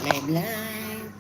Live, live.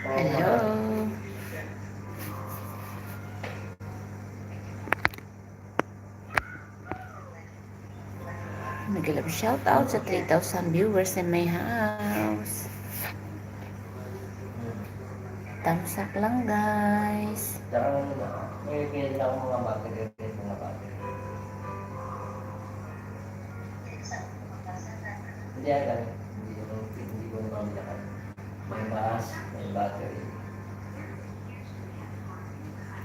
Hello. Nag-love shout out sa 3,000 viewers in my house. Thumbs up lang, guys. May pinili ako mga battery rin, mga battery. Hindi agad. Hindi ko naman binakal. May mask, may battery.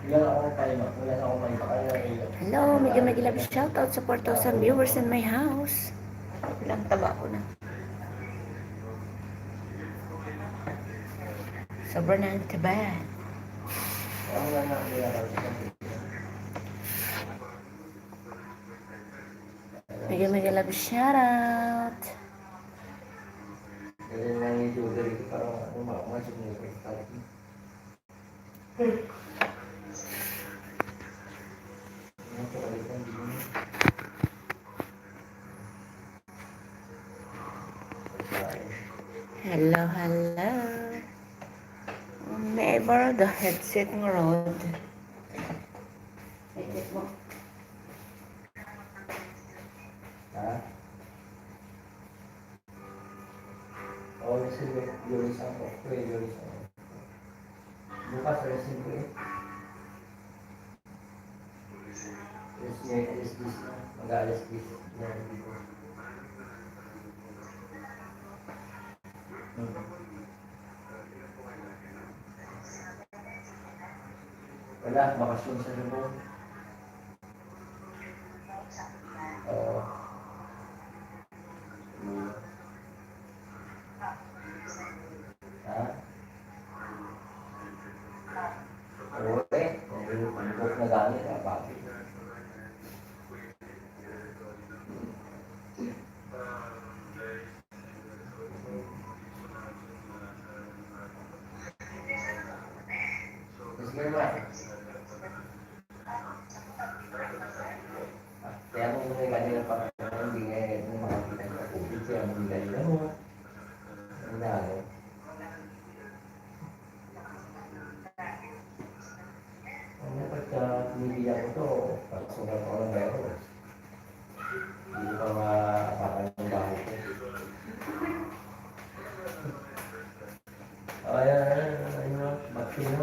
Ilan akong paima? Wala na akong paima. Hello, mega love shout out sa 4,000 viewers in my house. Ilang taba ko na. Sobrang na ang taba. Ako lang na binakal sa computer. Mega love shout out. Ganyan lang yung jewelry ko. Parang masok niyo ko. Hello, hello. Never the headset ng road. Headset mo. Ha? Oo, yung isang ko. Yung isang ko. Bukas, resin ko eh. Alis this na. Mag-alis this. Yan, dito. Wala, bakasyon sa Lubong. Oo. Ha? Oo eh. Pag-book na gamit, bakit? Mas gano'n. Kaya mo may kanila pa hindi ngayon yung mga pinagkakupit kaya mo hindi kanila mo. Ang dami. Ano pagka binibilang ko to, pagsunod ko ng virus. Hindi pa maapakan ng bahay ko. Ayun, baktino.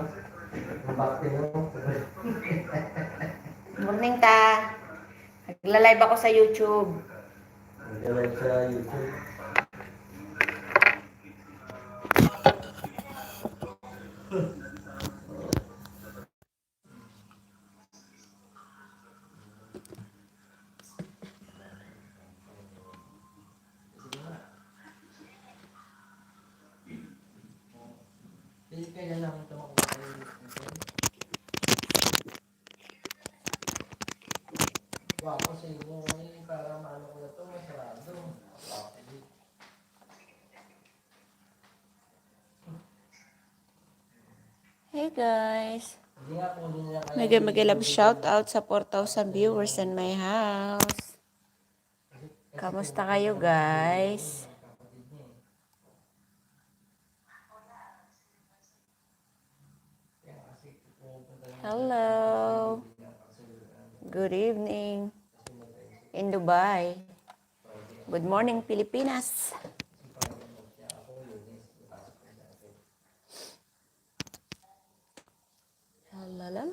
Yung baktino. Morning ta. Nagla-live ako sa YouTube. Nag-live sa YouTube. Kailan lang ito makuha. Wako sa inyo eh, para maano ko na ito, masarado. Hey guys. Hindi nga kung hindi nila kaya. Mega love shout out sa 4,000 viewers in my house. Kamusta kayo guys? Hello. Good evening in Dubai. Good morning Pilipinas. Hello.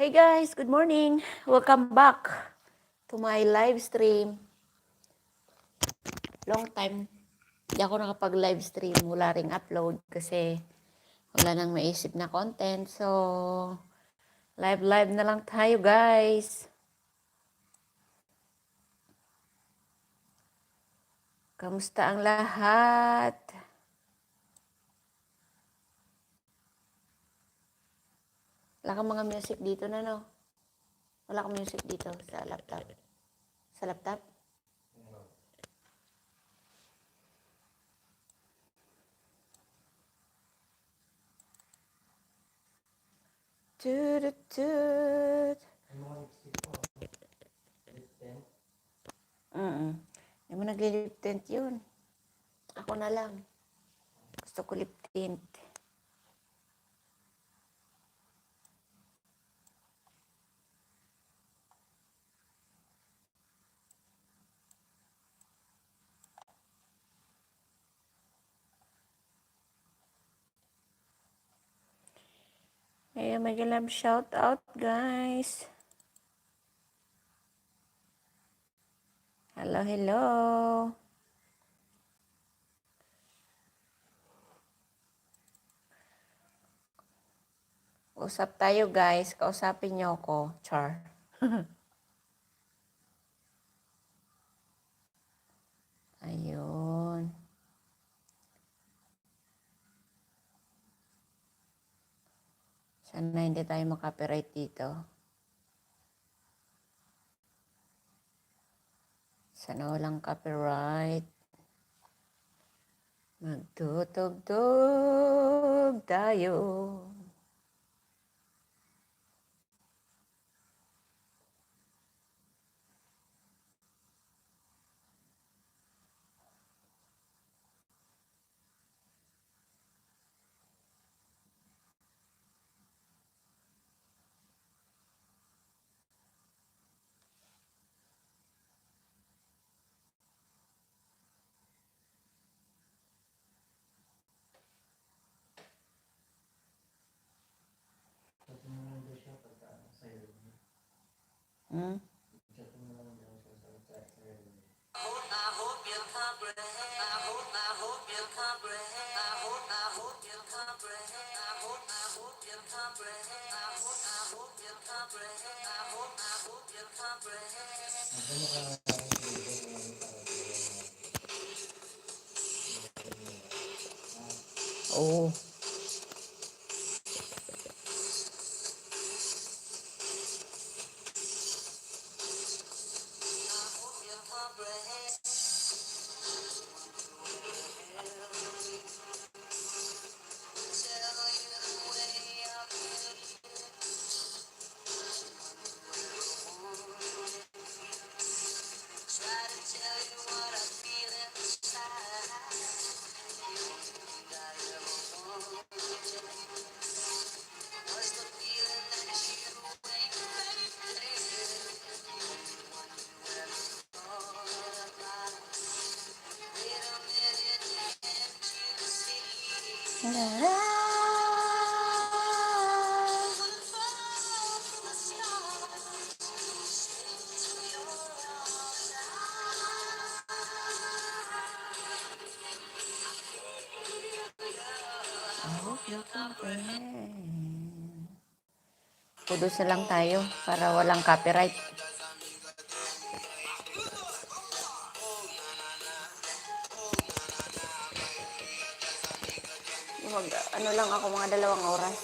Hey guys, good morning. Welcome back to my live stream. Long time hindi ako nakapag-live stream, wala ring upload kasi wala nang maisip na content. So, live na lang tayo guys. Kamusta ang lahat? Wala kang mga music dito na, no? Wala kang music dito sa laptop. Sa laptop? Tututut. Hindi mo nag-lip tint yun. Ako na lang. Gusto ko lip tint. Ayan, may love shout out guys. Hello, hello. Usap tayo guys. Kausapin niyo ako. Char. Ayun. Sana hindi tayo makapiright dito. Sana walang copyright. Magtutugtog tayo. Hmm? Oh. Kudos na lang tayo para walang copyright. Ano lang ako, mga 2 oras.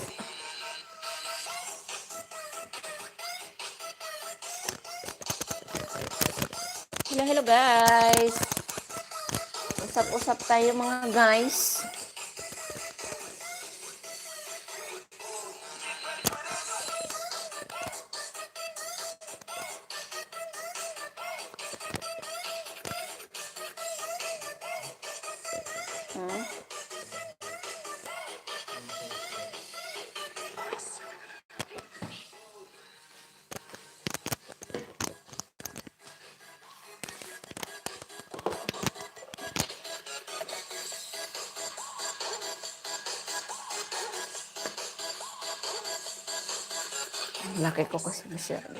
Hello, hello guys. Usap-usap tayo mga guys. Hmm? Laki ko kasi masyado.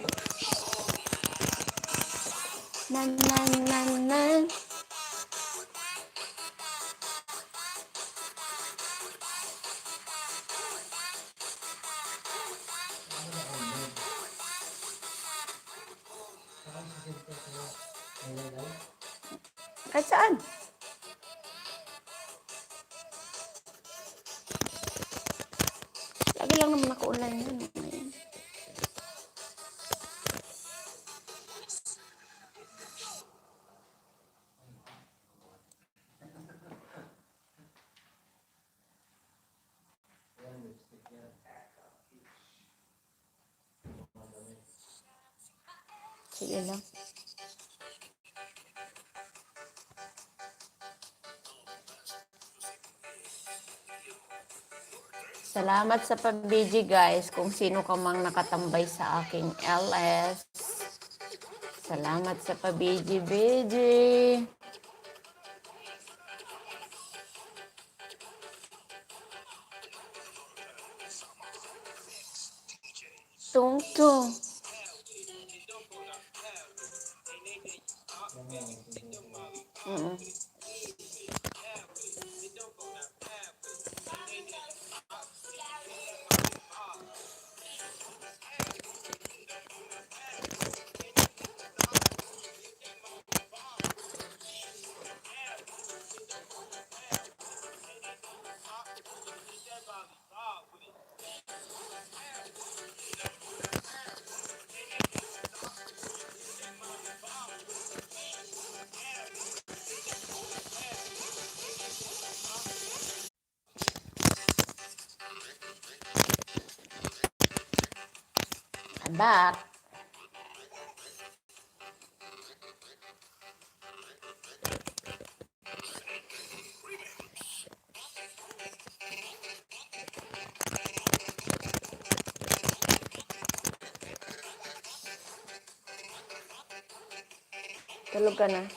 Nan. Kahit saan? Lagi lang naman ako online yan. Sige lang. Salamat sa pag-BG guys. Kung sino ka mang nakatambay sa aking LS. Salamat sa pag-BG. Tung. I'm back. Tulog ka na.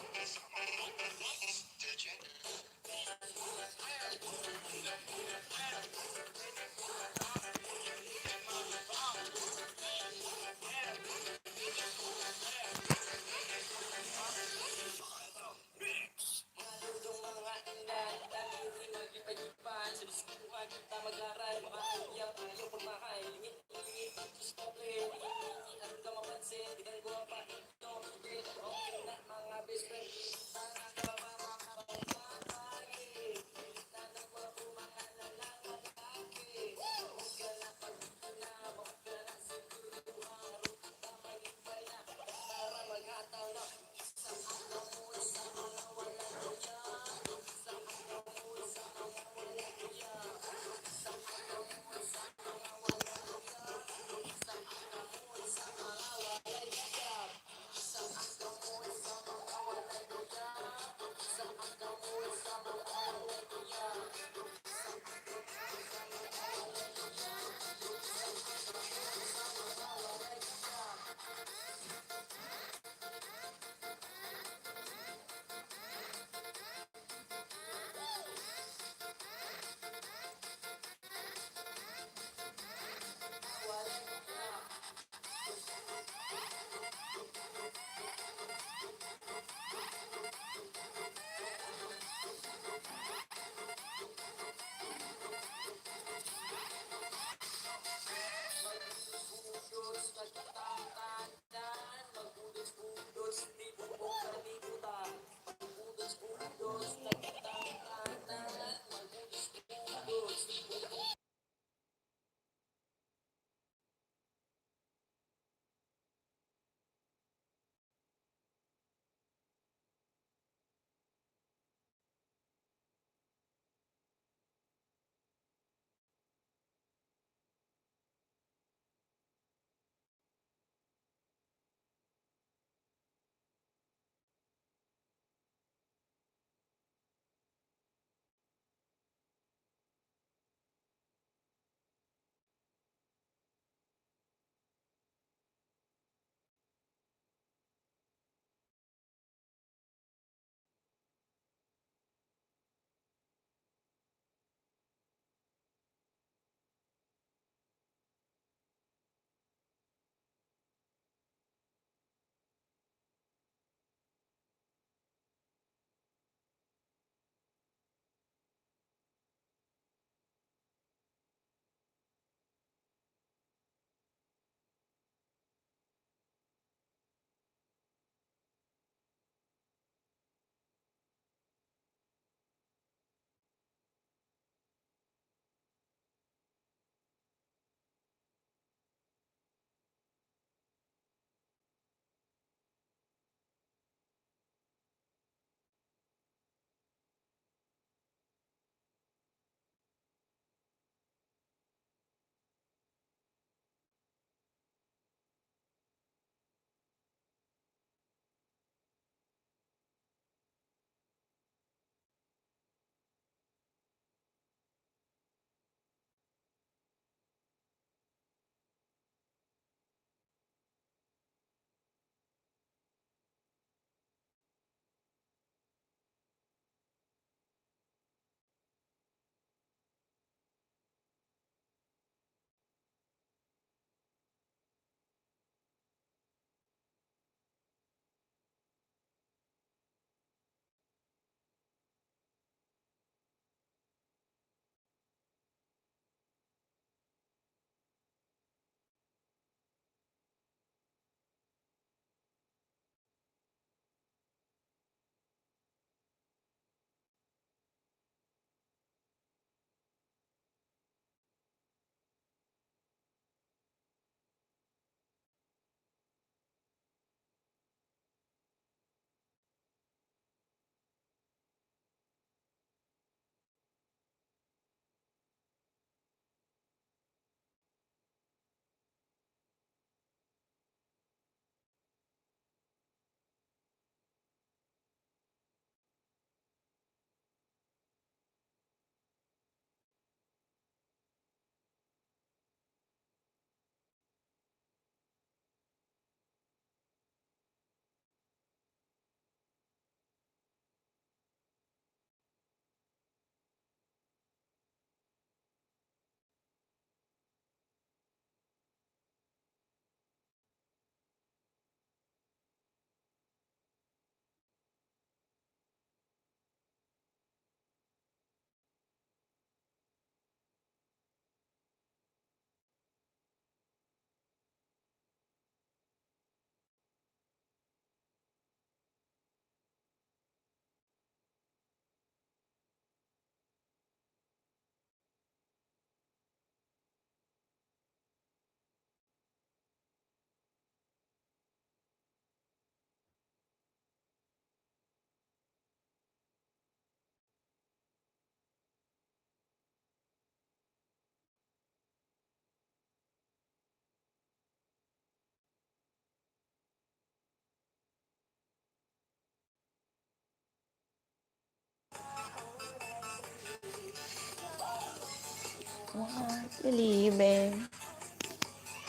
Want believing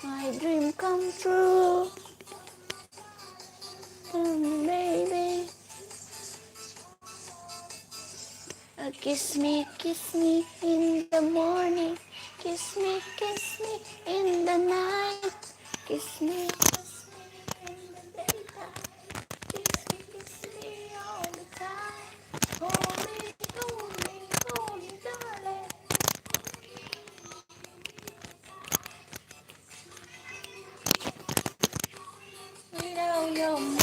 my dream come true. Baby, kiss me in the morning. Kiss me in the night. Kiss me in the daytime. Kiss me all the time. Hold me, darling. Without your mind.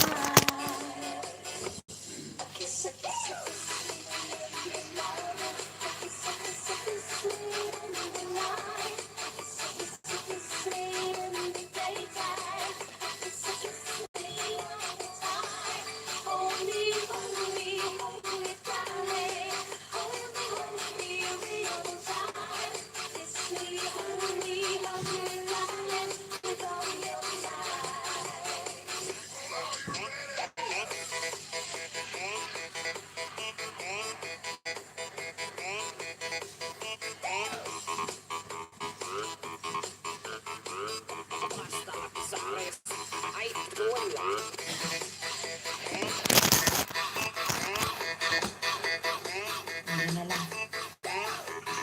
Ano na lang.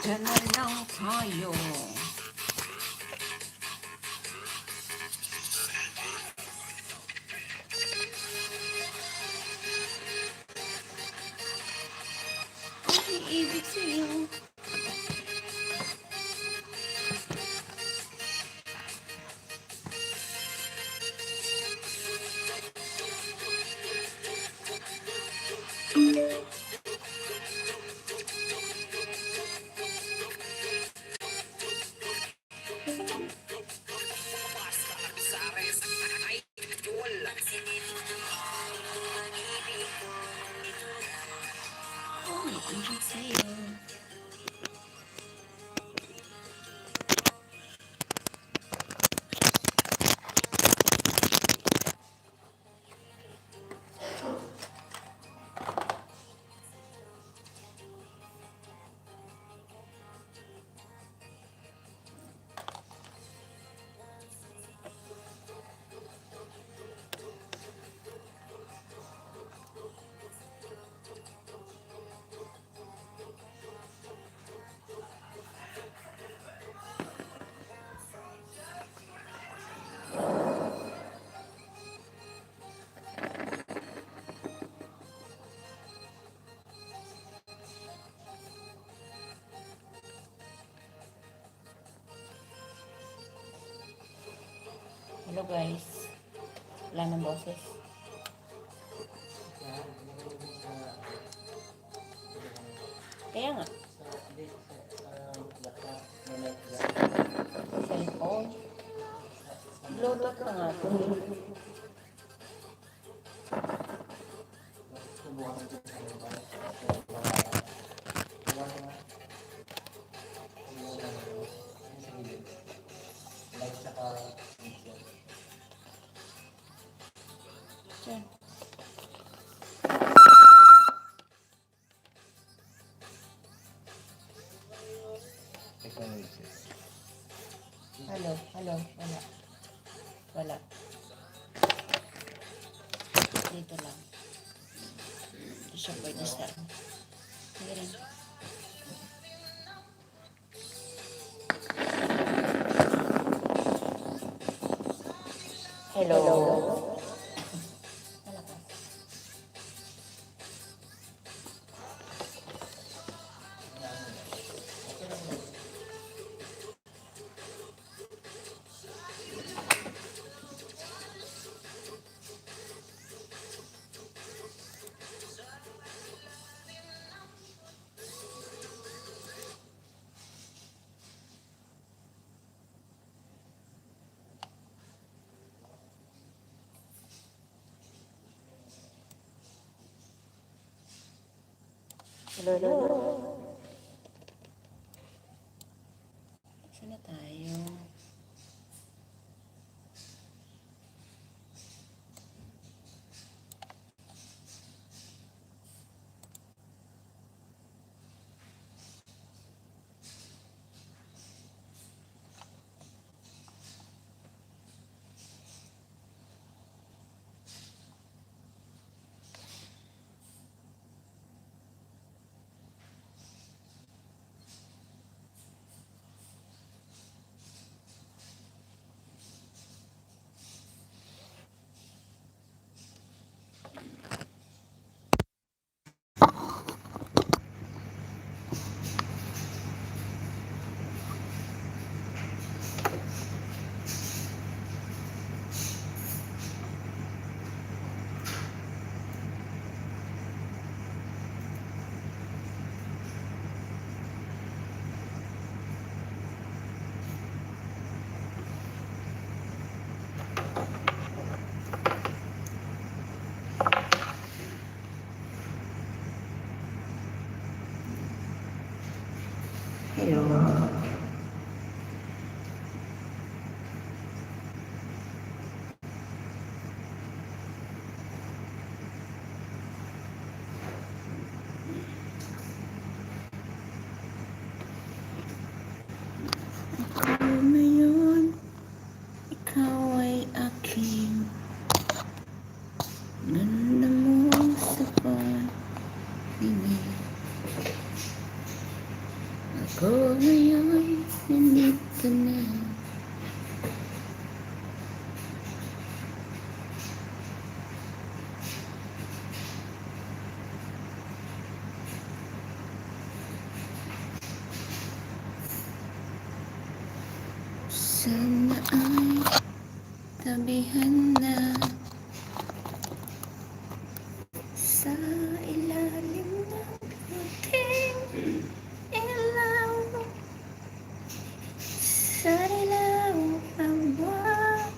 Diyan na lang tayo. Ibig sa'yo. Ibig sa'yo. Hello guys. Wala ng boses. Kaya nga. Cellphone. Bluetooth na nga ito. Diyan. Hello, wala. Wala. Dito lang. Ito siya pwede start. Sige rin. Hello. Wala ka. Hello. Saan na tayo? Hello. Ako ngayon, ikaw ay aking ganda mo sa pag-ibig. Ako ngayon, nandito na. Sana ay tabihan na sa ilalim ng ating ilaw, sa ilaw ng buwan.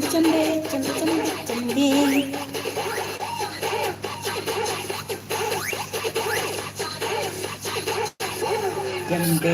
Jambe, jambe, jambe, jambe. Jambe.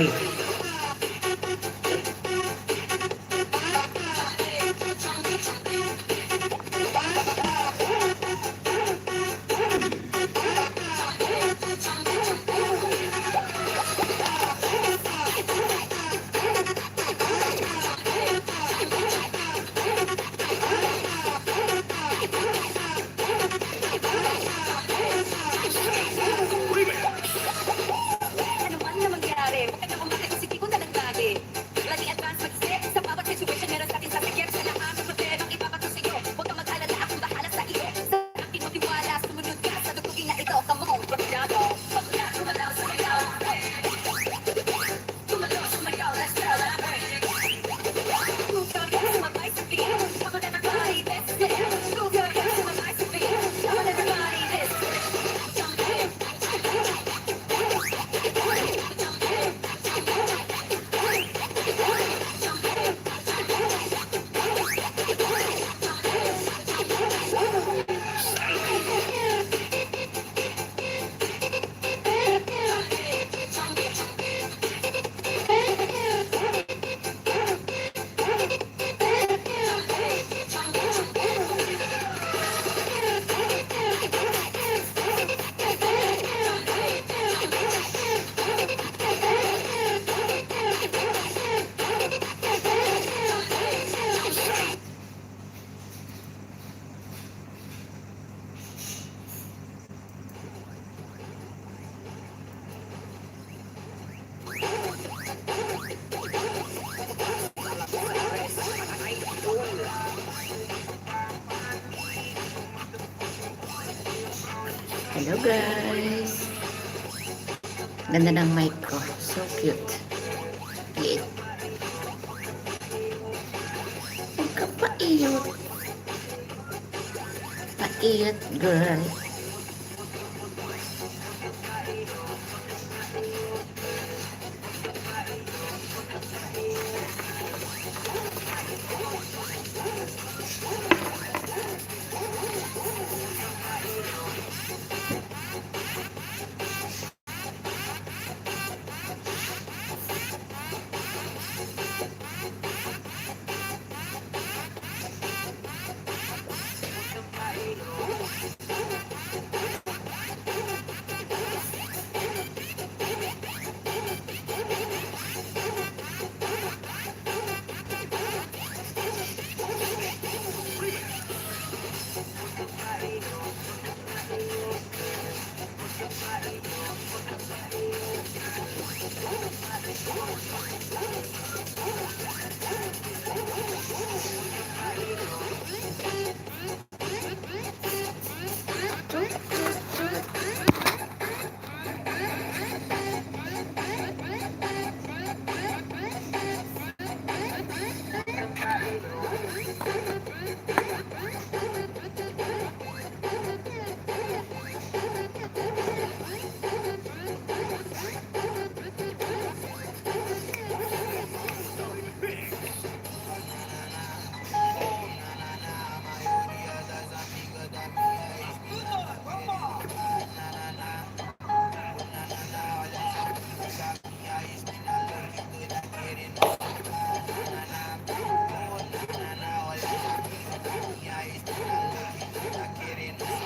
Hello guys. Ganda ng mic ko. So cute. Liit. cute. A cute girl.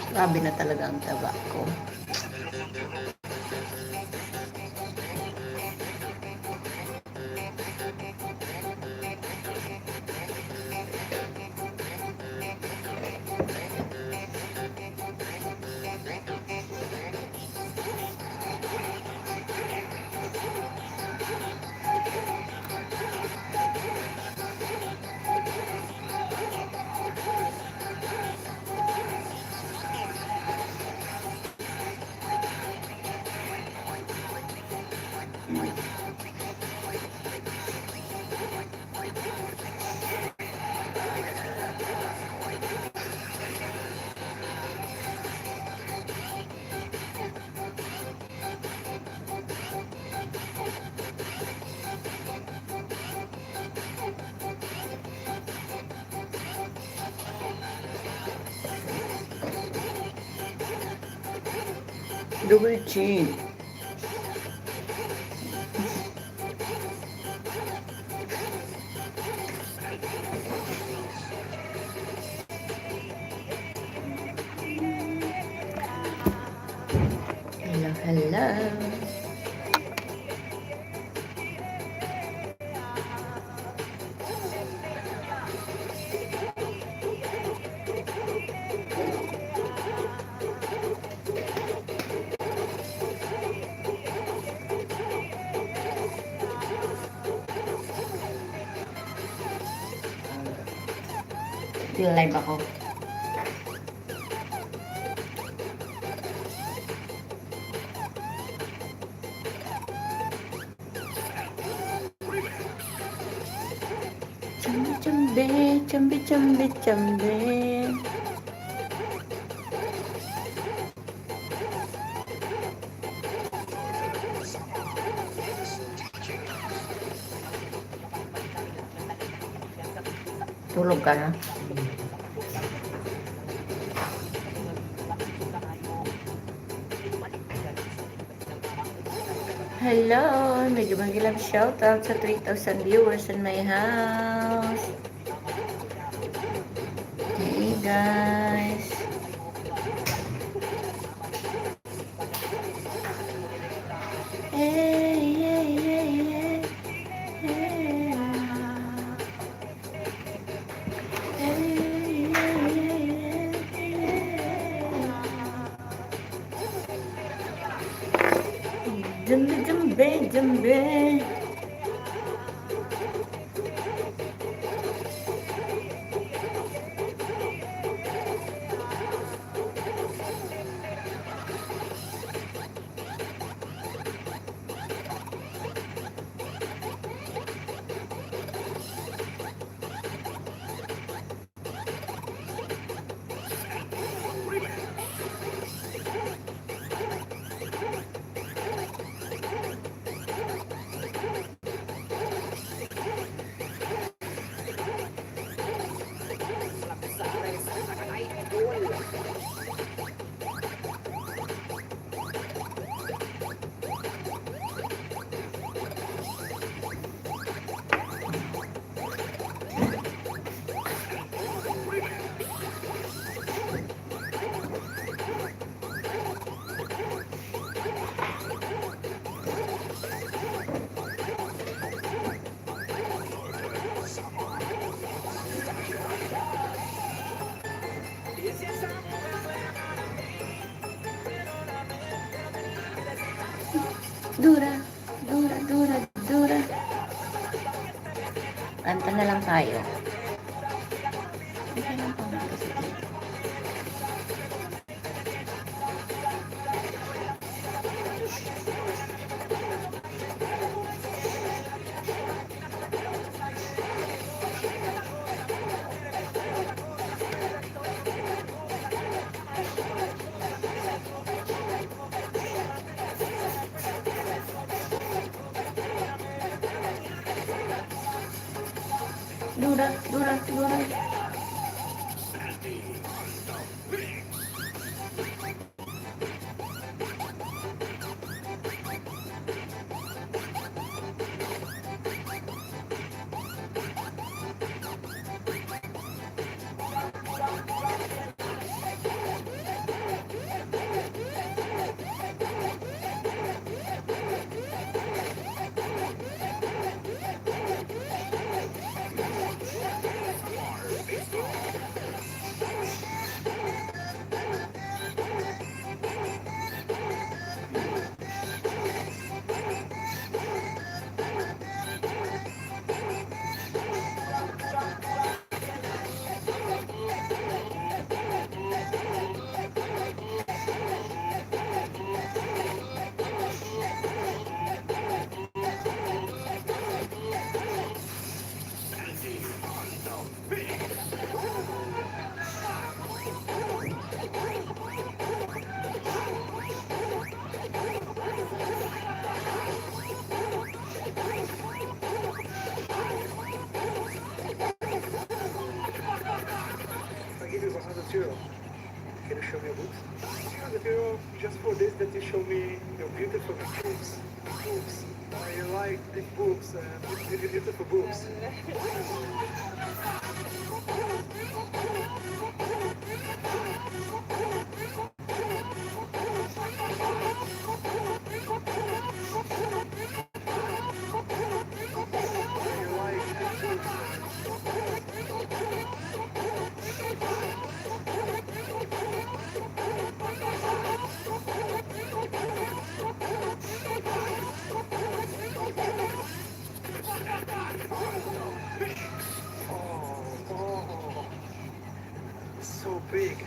Grabe na talaga ang taba ko. Double chin. Hello, hello. Live ako. Chambi, chambi, chambi, chambi, chambi. Tulog ka na? Hello! Medyo magilang shoutout sa 3,000 viewers in my house. Hey guys! Hey, hey, hey, hey, hey. Jambe, jambe, jambe. Dura, dura, dura, dura. Kanta na lang tayo. Okay lang po mga sige. Dura, dura, dura. I give you 100 euro. Can you show me your boobs? 100 euro just for this that you show me your beautiful boobs. Boobs. I like big boobs and beautiful boobs. I like big boobs. Oh, so big,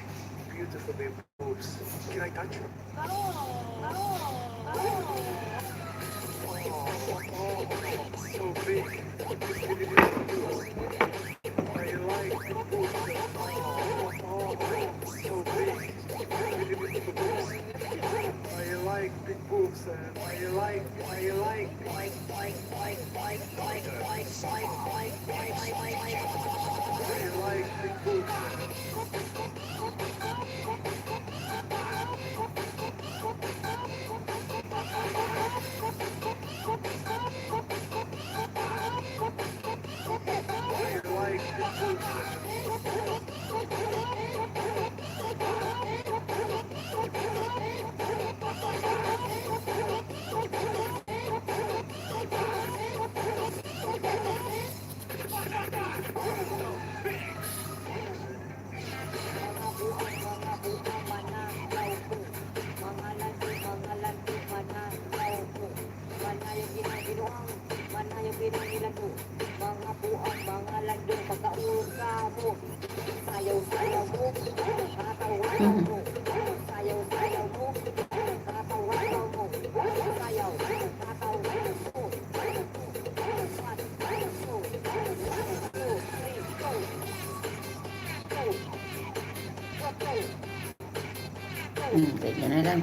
beautiful big boobs. Can I touch you? So big, beautiful boobs. I like big boobs. So big, beautiful boobs. I like big boobs. I like big boobs. I like big boobs. Ganyan na lang.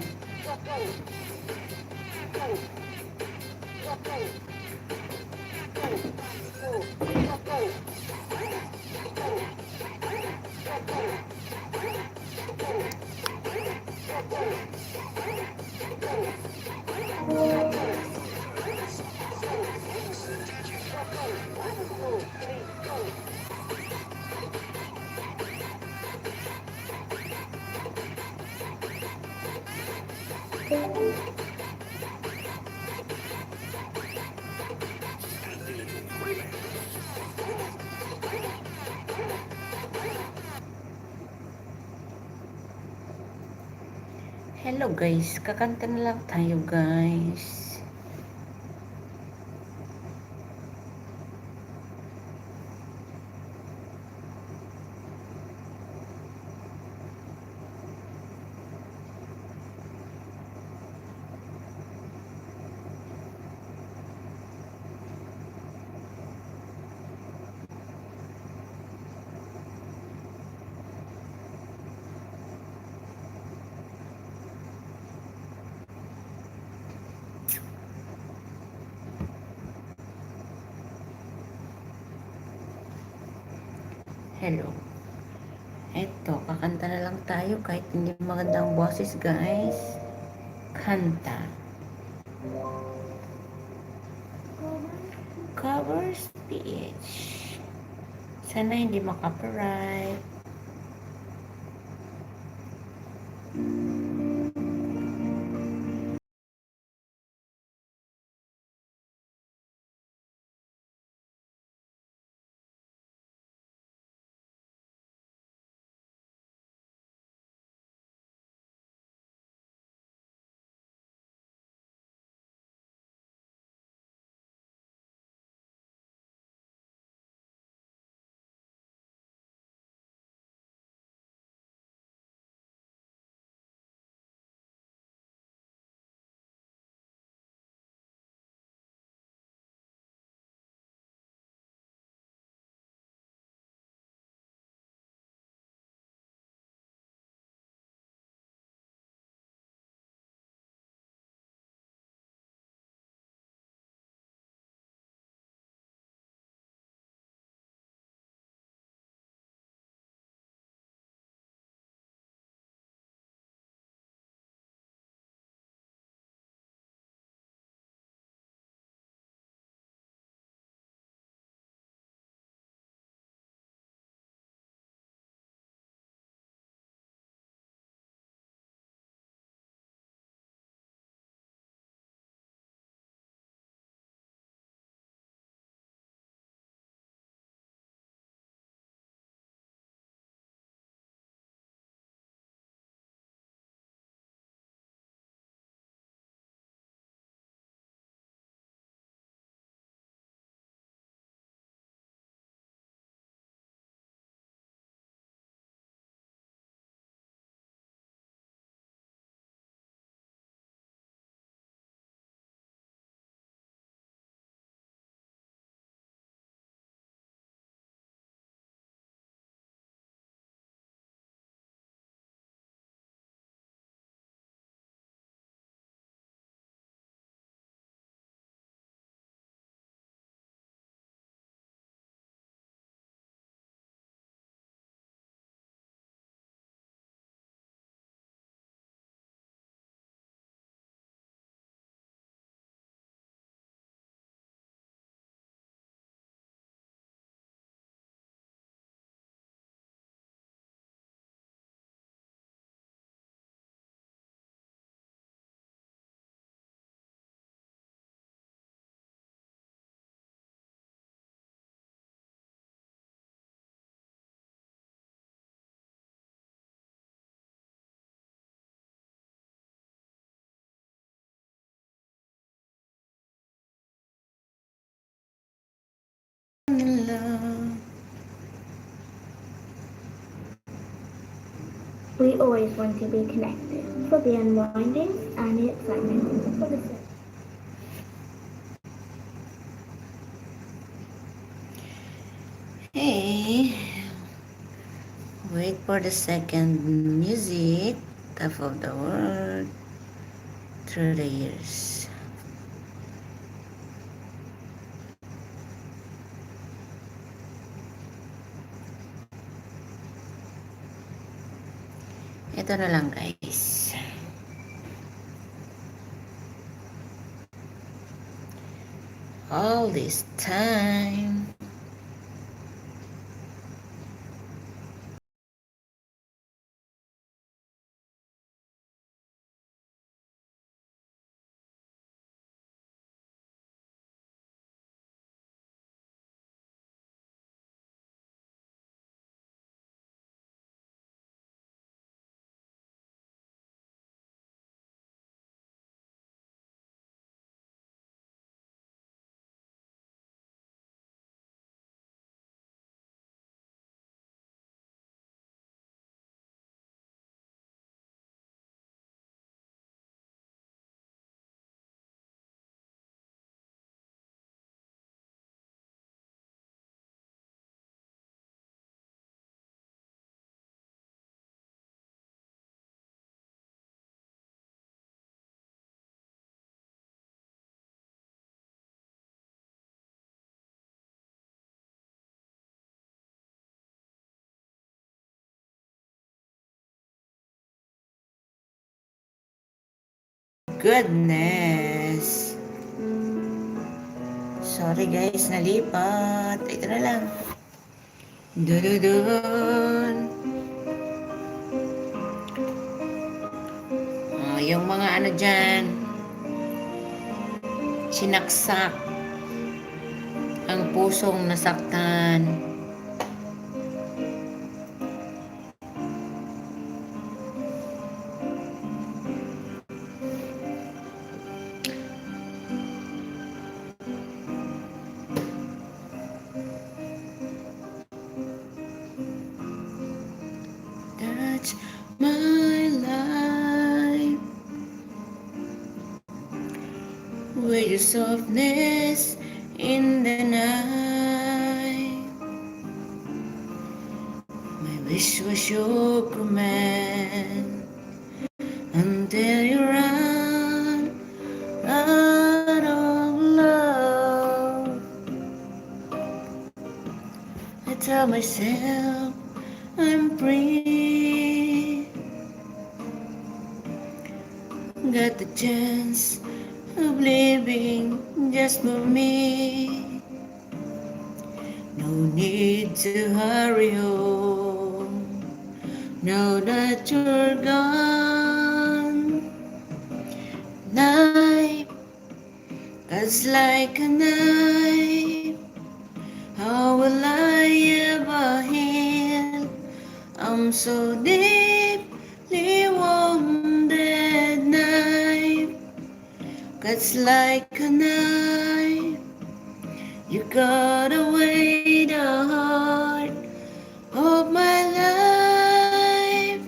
Hello guys, kakanta na lang tayo guys. Hello. Eto, kakanta na lang tayo kahit hindi magandang boses, guys. Kanta. Covers PH. Sana hindi makapiright. We always want to be connected for the unwinding and the excitement. For the Hey, wait for the second music. Top of the world through the years. Ito na lang, guys. All this time. goodness. Sorry guys, nalipat. Ito na lang. Dududun. Yung mga ano dyan, sinaksak ang pusong nasaktan. That's my life with your softness in the night. My wish was your command until you run out of love. I tell myself I'm free. Got the chance of living just for me. No need to hurry home now that you're gone. Knife cuts like a knife. How will I ever heal? I'm so deeply wounded. Knife cuts like a knife. You cut away the heart of my life.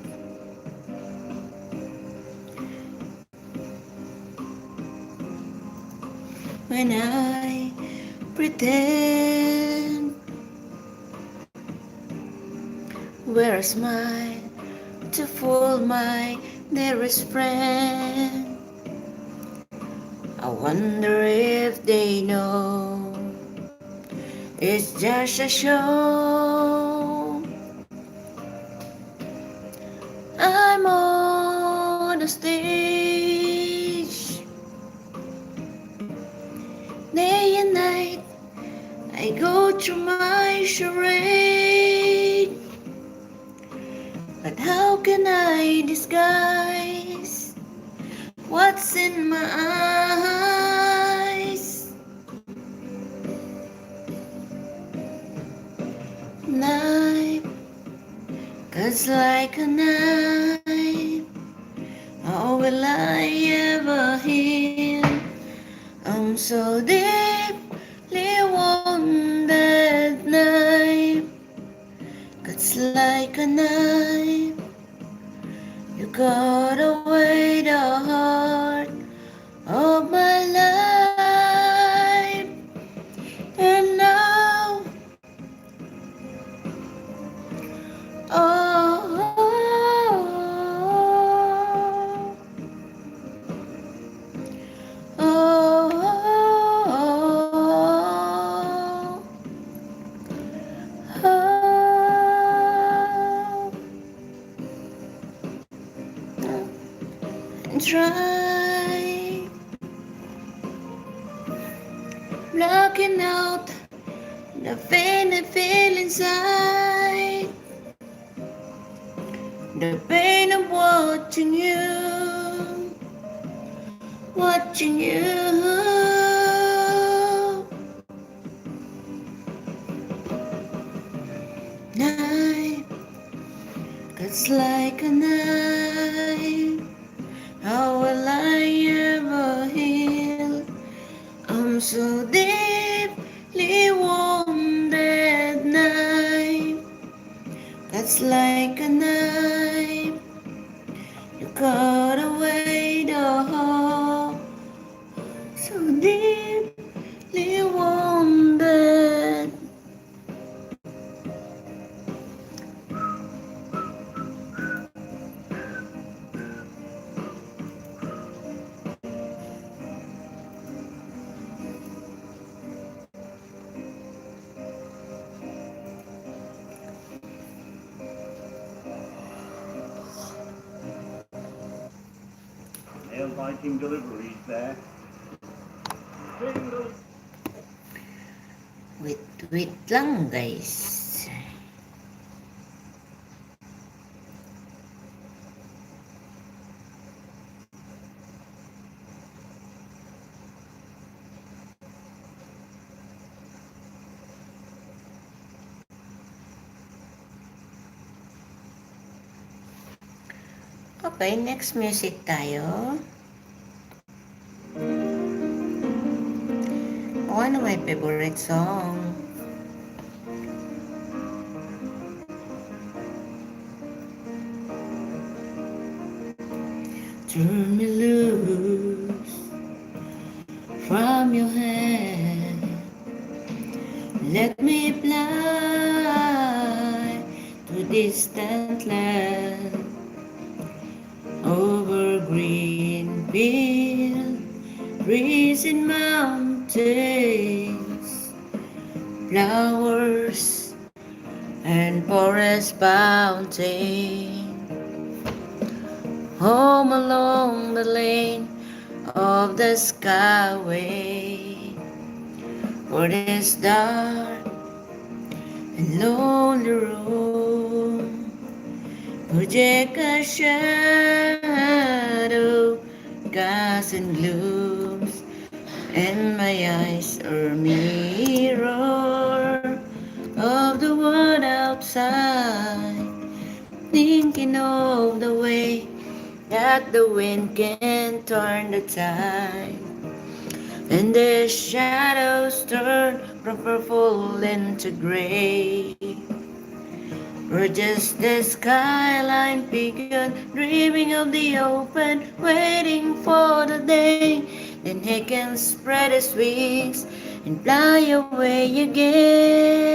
When I pretend, wear a smile to fool my dearest friend. I wonder if they know it's just a show. I'm on the stage, day and night. I go through my charade, but how can I disguise what's in my eyes? Knife cuts like a knife. How will I ever heal? I'm so deeply wounded. Knife cuts like a knife. You cut away the heart of my life. And now, oh, try blocking out the pain I feel inside, the pain of watching you. Knife cuts like a knife. How will I ever heal? I'm so deeply wounded. Knife cuts like a knife. You cut away the heart. So deeply wounded. Viking deliveries there. Fingers. Wait lang guys. Okay, next music tayo. One of my favorite song. Turn me loose from your hand. Let me fly to distant land. Over green field, trees and mountains, flowers and forest fountain. Home along the lane of the skyway, where this dark and lonely room project a shadow, gas and glooms, and my eyes are mirror of the world outside, thinking of the way that the wind can turn the tide, and the shadows turn from purple into gray. Or just the skyline begun, dreaming of the open, waiting for the day. Then he can spread his wings and fly away again.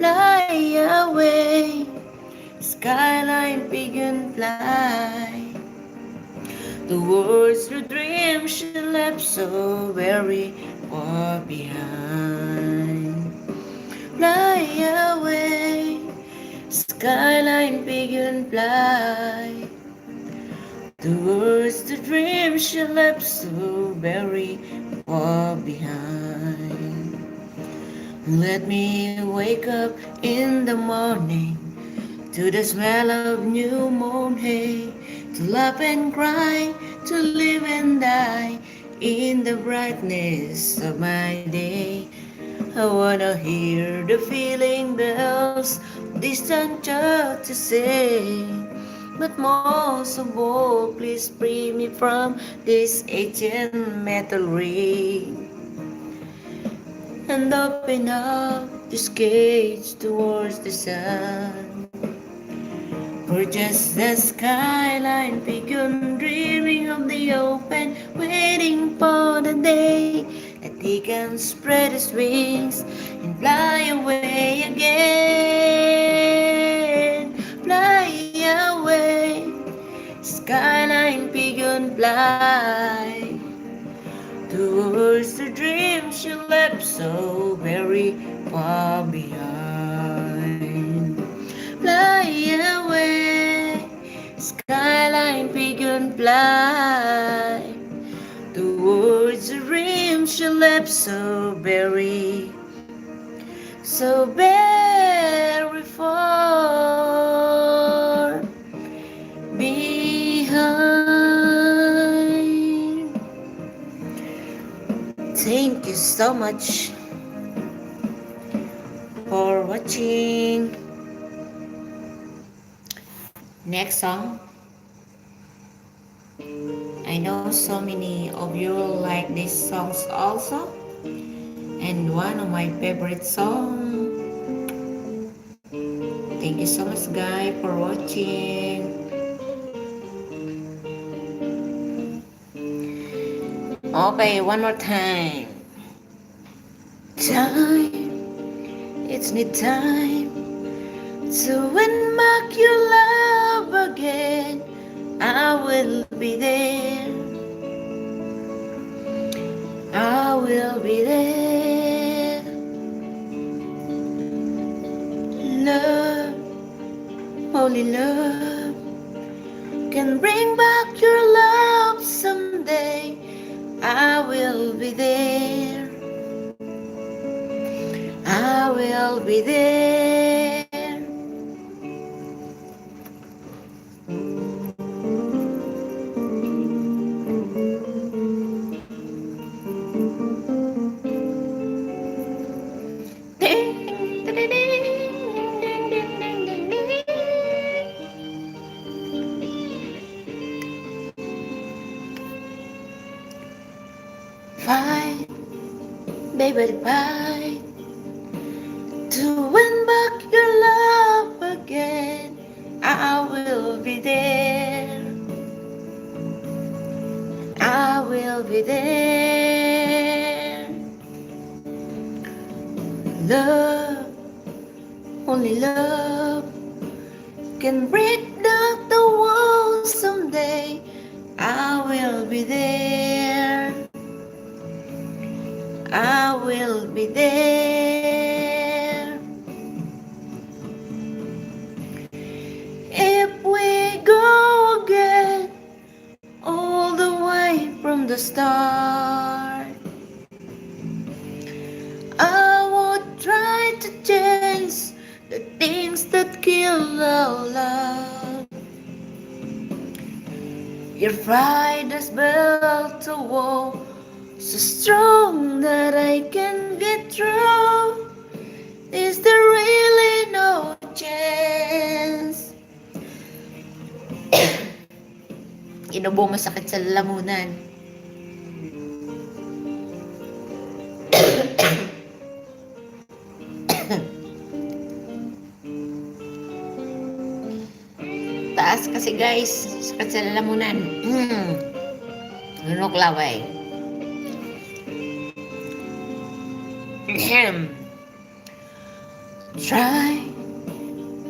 Fly away, skyline begun fly. Towards the dream she left so very far behind. Fly away, skyline begun fly. Towards the dream she left so very far behind. Let me wake up in the morning to the smell of new mown hay, to laugh and cry, to live and die in the brightness of my day. I wanna hear the feeling bells, distant church to sing. But most of all, please free me from this ancient metal ring, and open up this cage towards the sun. For just the skyline begun, dreaming of the open, waiting for the day that he can spread his wings and fly away again. Fly away, skyline begun fly. Towards the dream she left so very far behind. Fly away, skyline begun fly. Towards the dream she left so very far behind. Thank you so much for watching. Next song. I know so many of you like these songs also. And one of my favorite songs. Thank you so much guys for watching. Okay, one more time. Time, it's need time to win back your love again. I will be there. I will be there. Love, only love can bring back your love someday, I will be there. I will be there. Ding, ding, ding, ding, ding, ding, ding. Fight, baby, fight to win back your love again. I will be there. I will be there. Love, only love can break down the walls someday. I will be there. I will be there. If we go again, all the way from the start, I would try to change the things that kill our love. Your pride has built a wall so strong that I can get through. Is there really no chance? Inubo masakit sa lalamunan. Taas kasi guys, sakit sa lalamunan. Lunok laway. Try,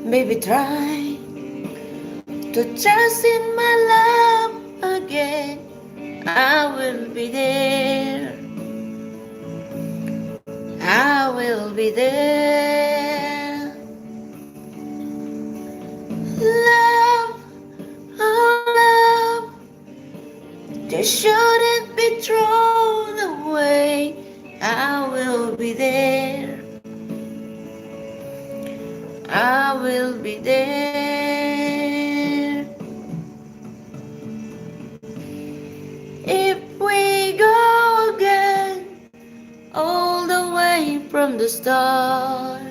baby, try to trust in my love again. I will be there. I will be there. Love, oh love, just shouldn't be thrown away. I will be there. I will be there. If we go again, all the way from the start,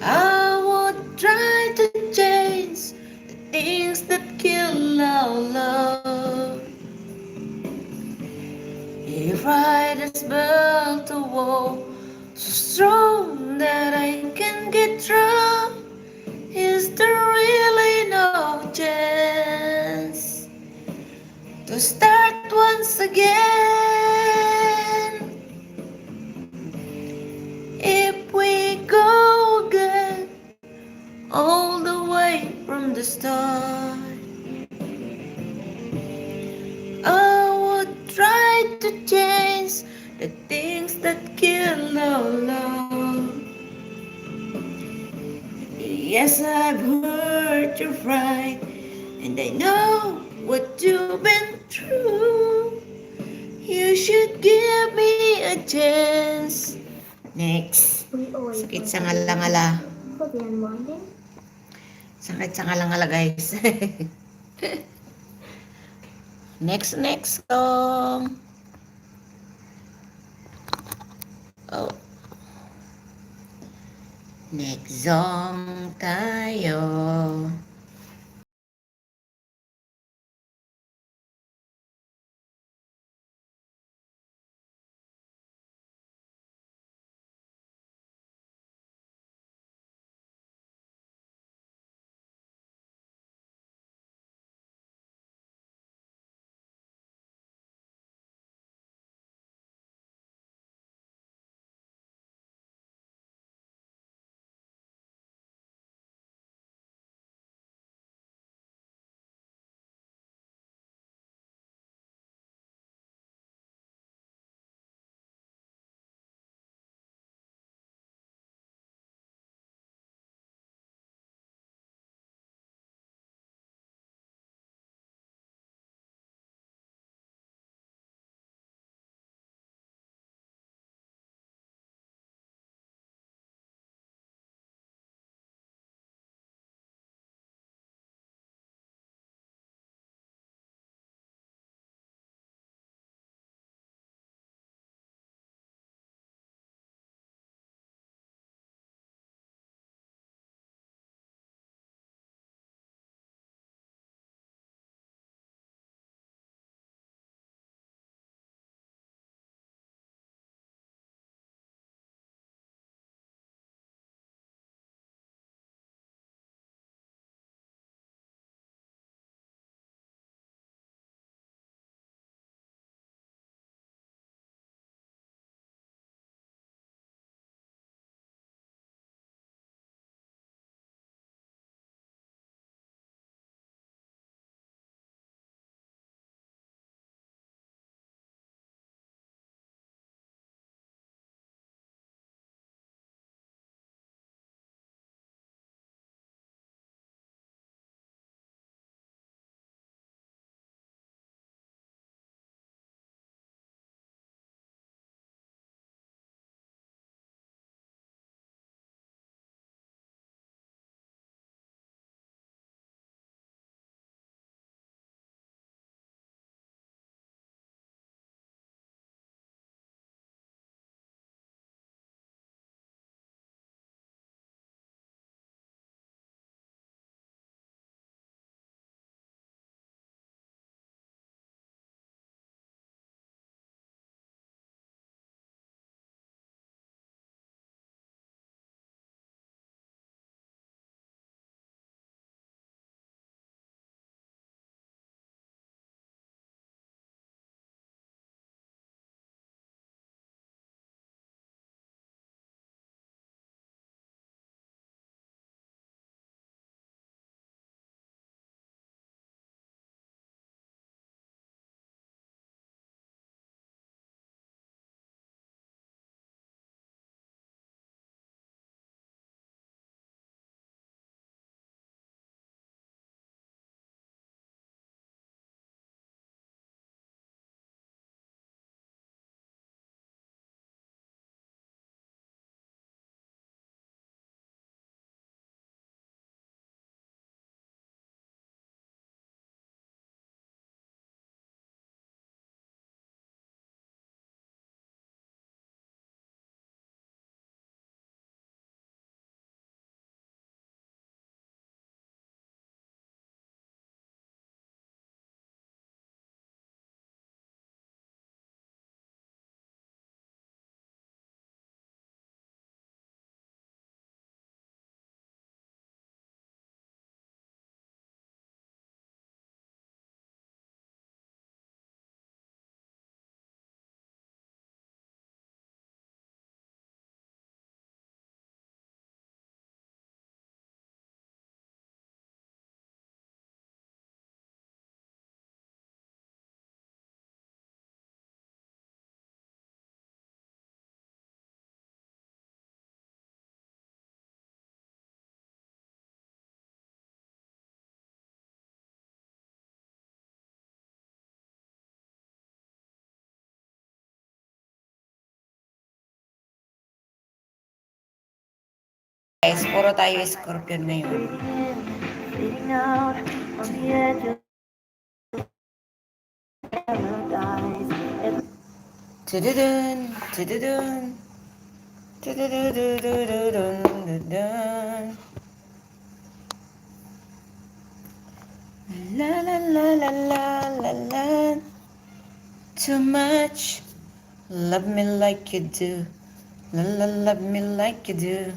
I would try to change the things that kill our love. If I just built a wall so strong that I can get through, is there really no chance to start once again? If we go again, all the way from the start, I would try to change the things that kill our love. Yes, I've heard you're right, and I know what you've been through. You should give me a chance. Next. We always Sakit want sa to be ngalangala. for the unwinding. Sakit sa ngalangala, guys. Next song. Oh. Next song tayo. guys, puro tayo Scorpion ngayon. Fading out on the edge of paradise. Tududun, tududun, tududududududun. La la la la la la la. Too much. Love me like you do. La la, love me like you do.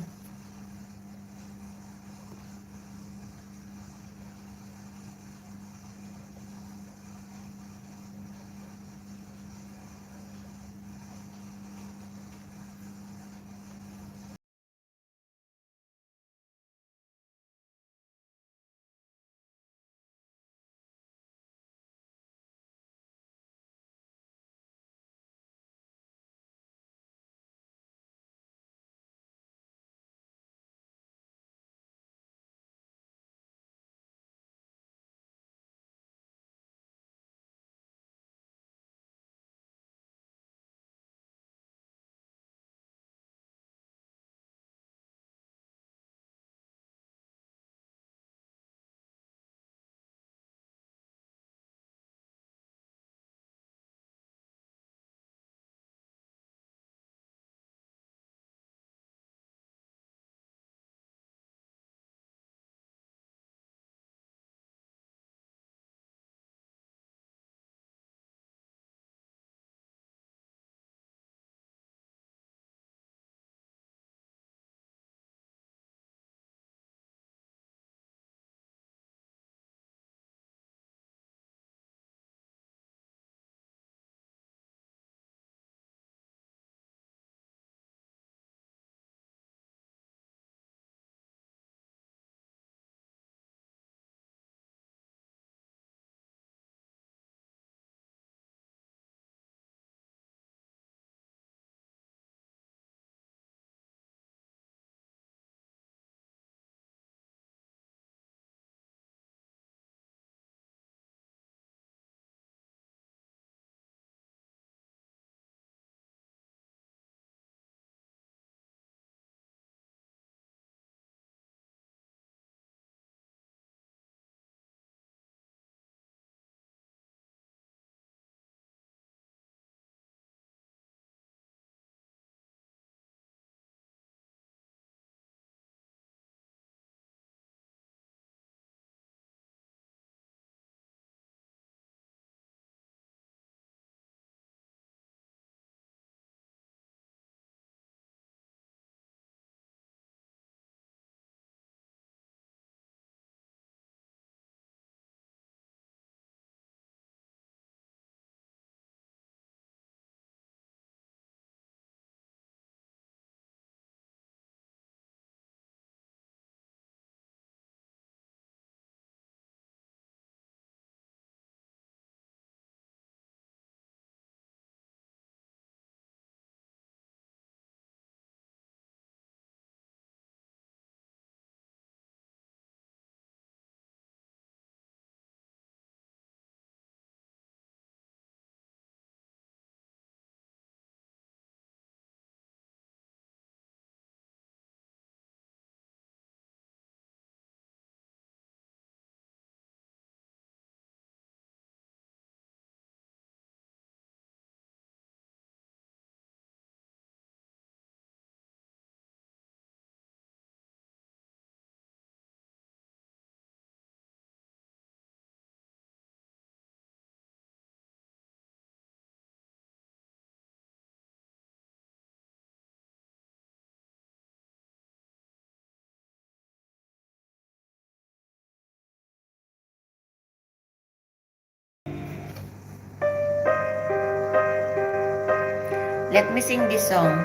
Let me sing this song.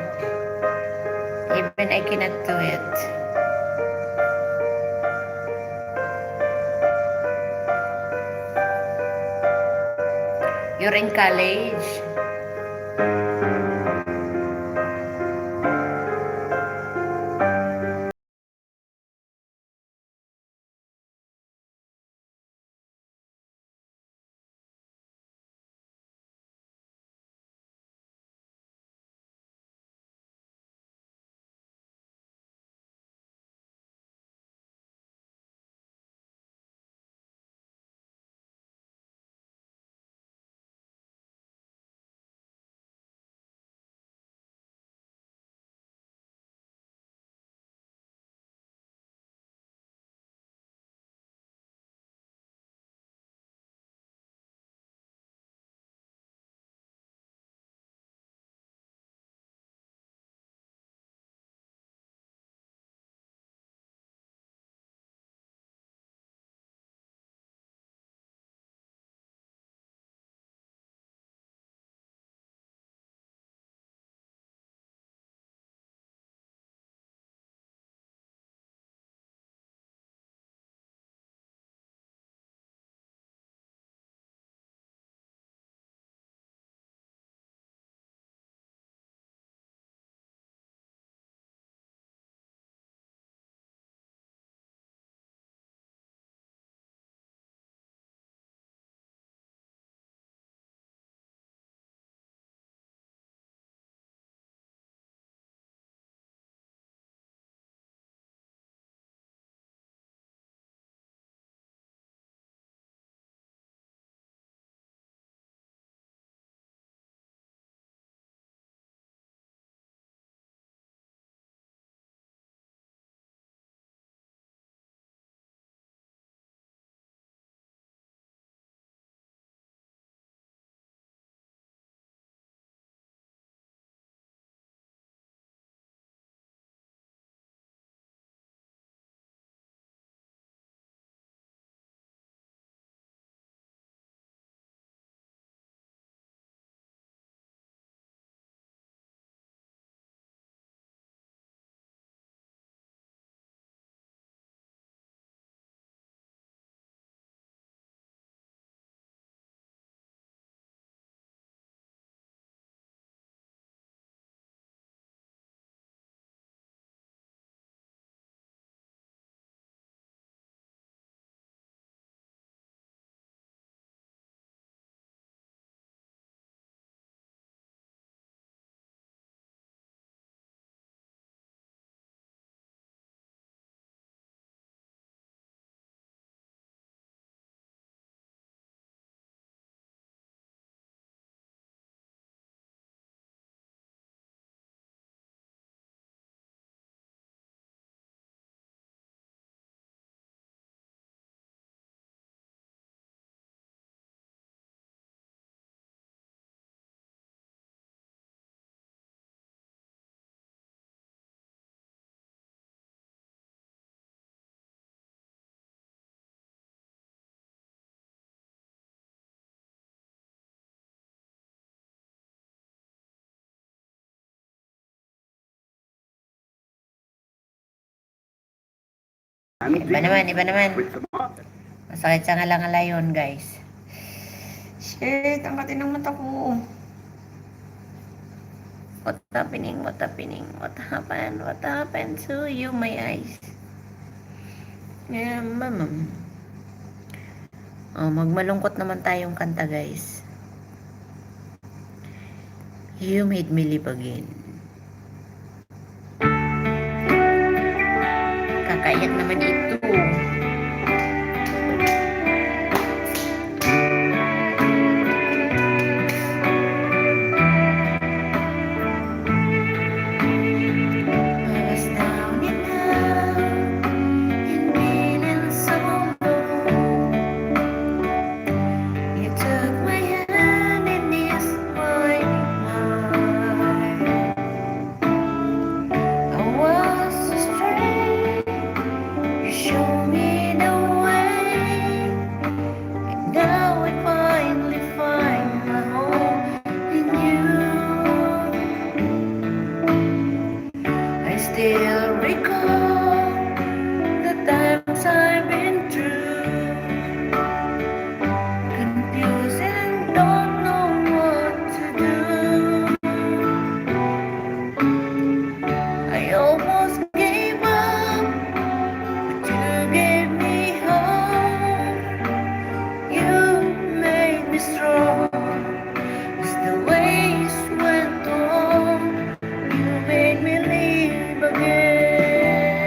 Even I cannot do it. You're in college. Iba naman. Masakit sa ngala-ngala yun, guys. Shit, ang kati ng mata ko. What happening? What happening? What happened? What happened to you, my eyes? Yeah, mamam. Oh, magmalungkot naman tayong kanta, guys. You made me live again. Kakaiyak naman ito. Still recall the times I've been through, confused and don't know what to do. I almost gave up, but you gave me hope. You made me strong as the ways went on. You made me live again.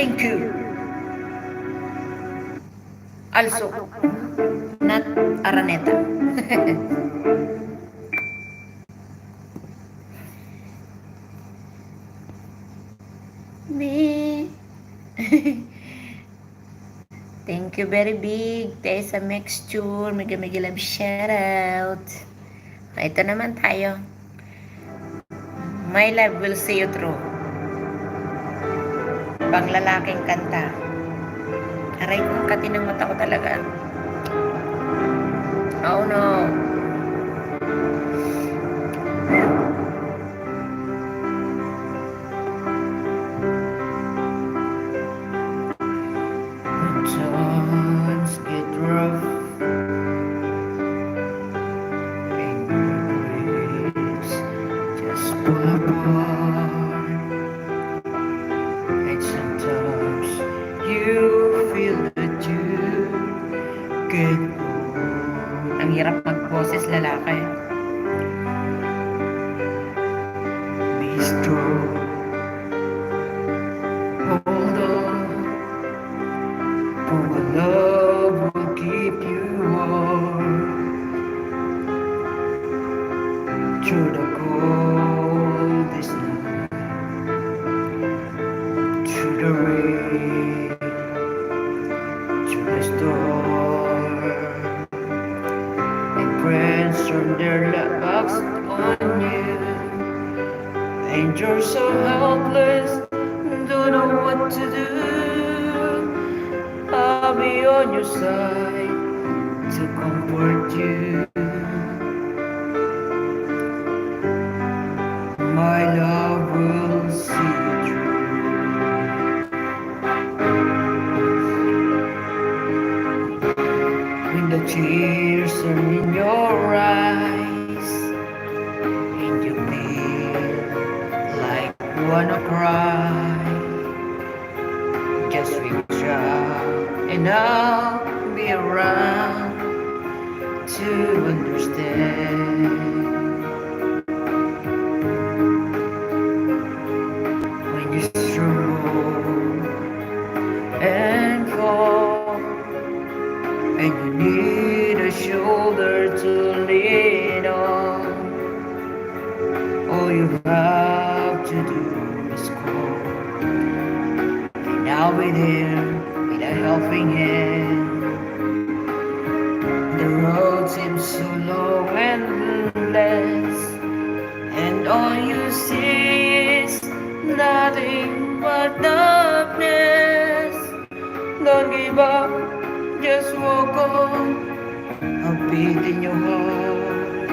Thank you. Also, not Araneta. Me. Thank you very big. Tayo sa mixture. Mega love shoutout. Ito naman tayo. My love will see you through. Panglalaking kanta. Aray ko, kati ng mata ko talaga. Oh no. Times get rough. Regrets just pull apart. And sometimes you feel that you get bored. Ang hirap mag-boses lalaki. Be strong. Hold on. For my love will keep you warm. Through the coldest night. Through the rain. Through the storm. And friends turn their backs on you. And you're so helpless, don't know what to do. I'll be on your side to comfort you. My love will see you through. When the tears are in your eyes and you feel like you wanna cry, just reach out and I'll be around to understand. When you stumble and fall and you need a shoulder to lean on, all you have to do is call, and I'll be there with a helping hand. The road seems so long and endless, and all you see is nothing but darkness. Don't give up, just walk on, a beat in your heart.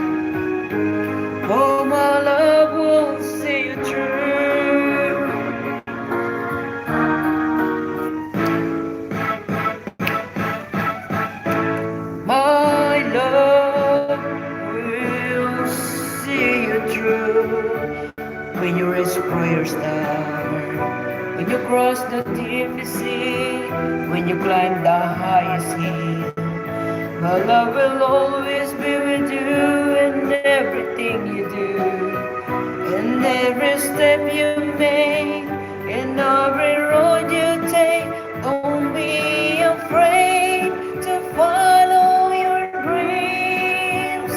Oh, my love will see you through. My love will see you through. When you raise prayers down, when you cross the deepest sea, when you climb the highest hill, my love will always be with you in everything you do, in every step you make, in every road you take. Don't be afraid to follow your dreams.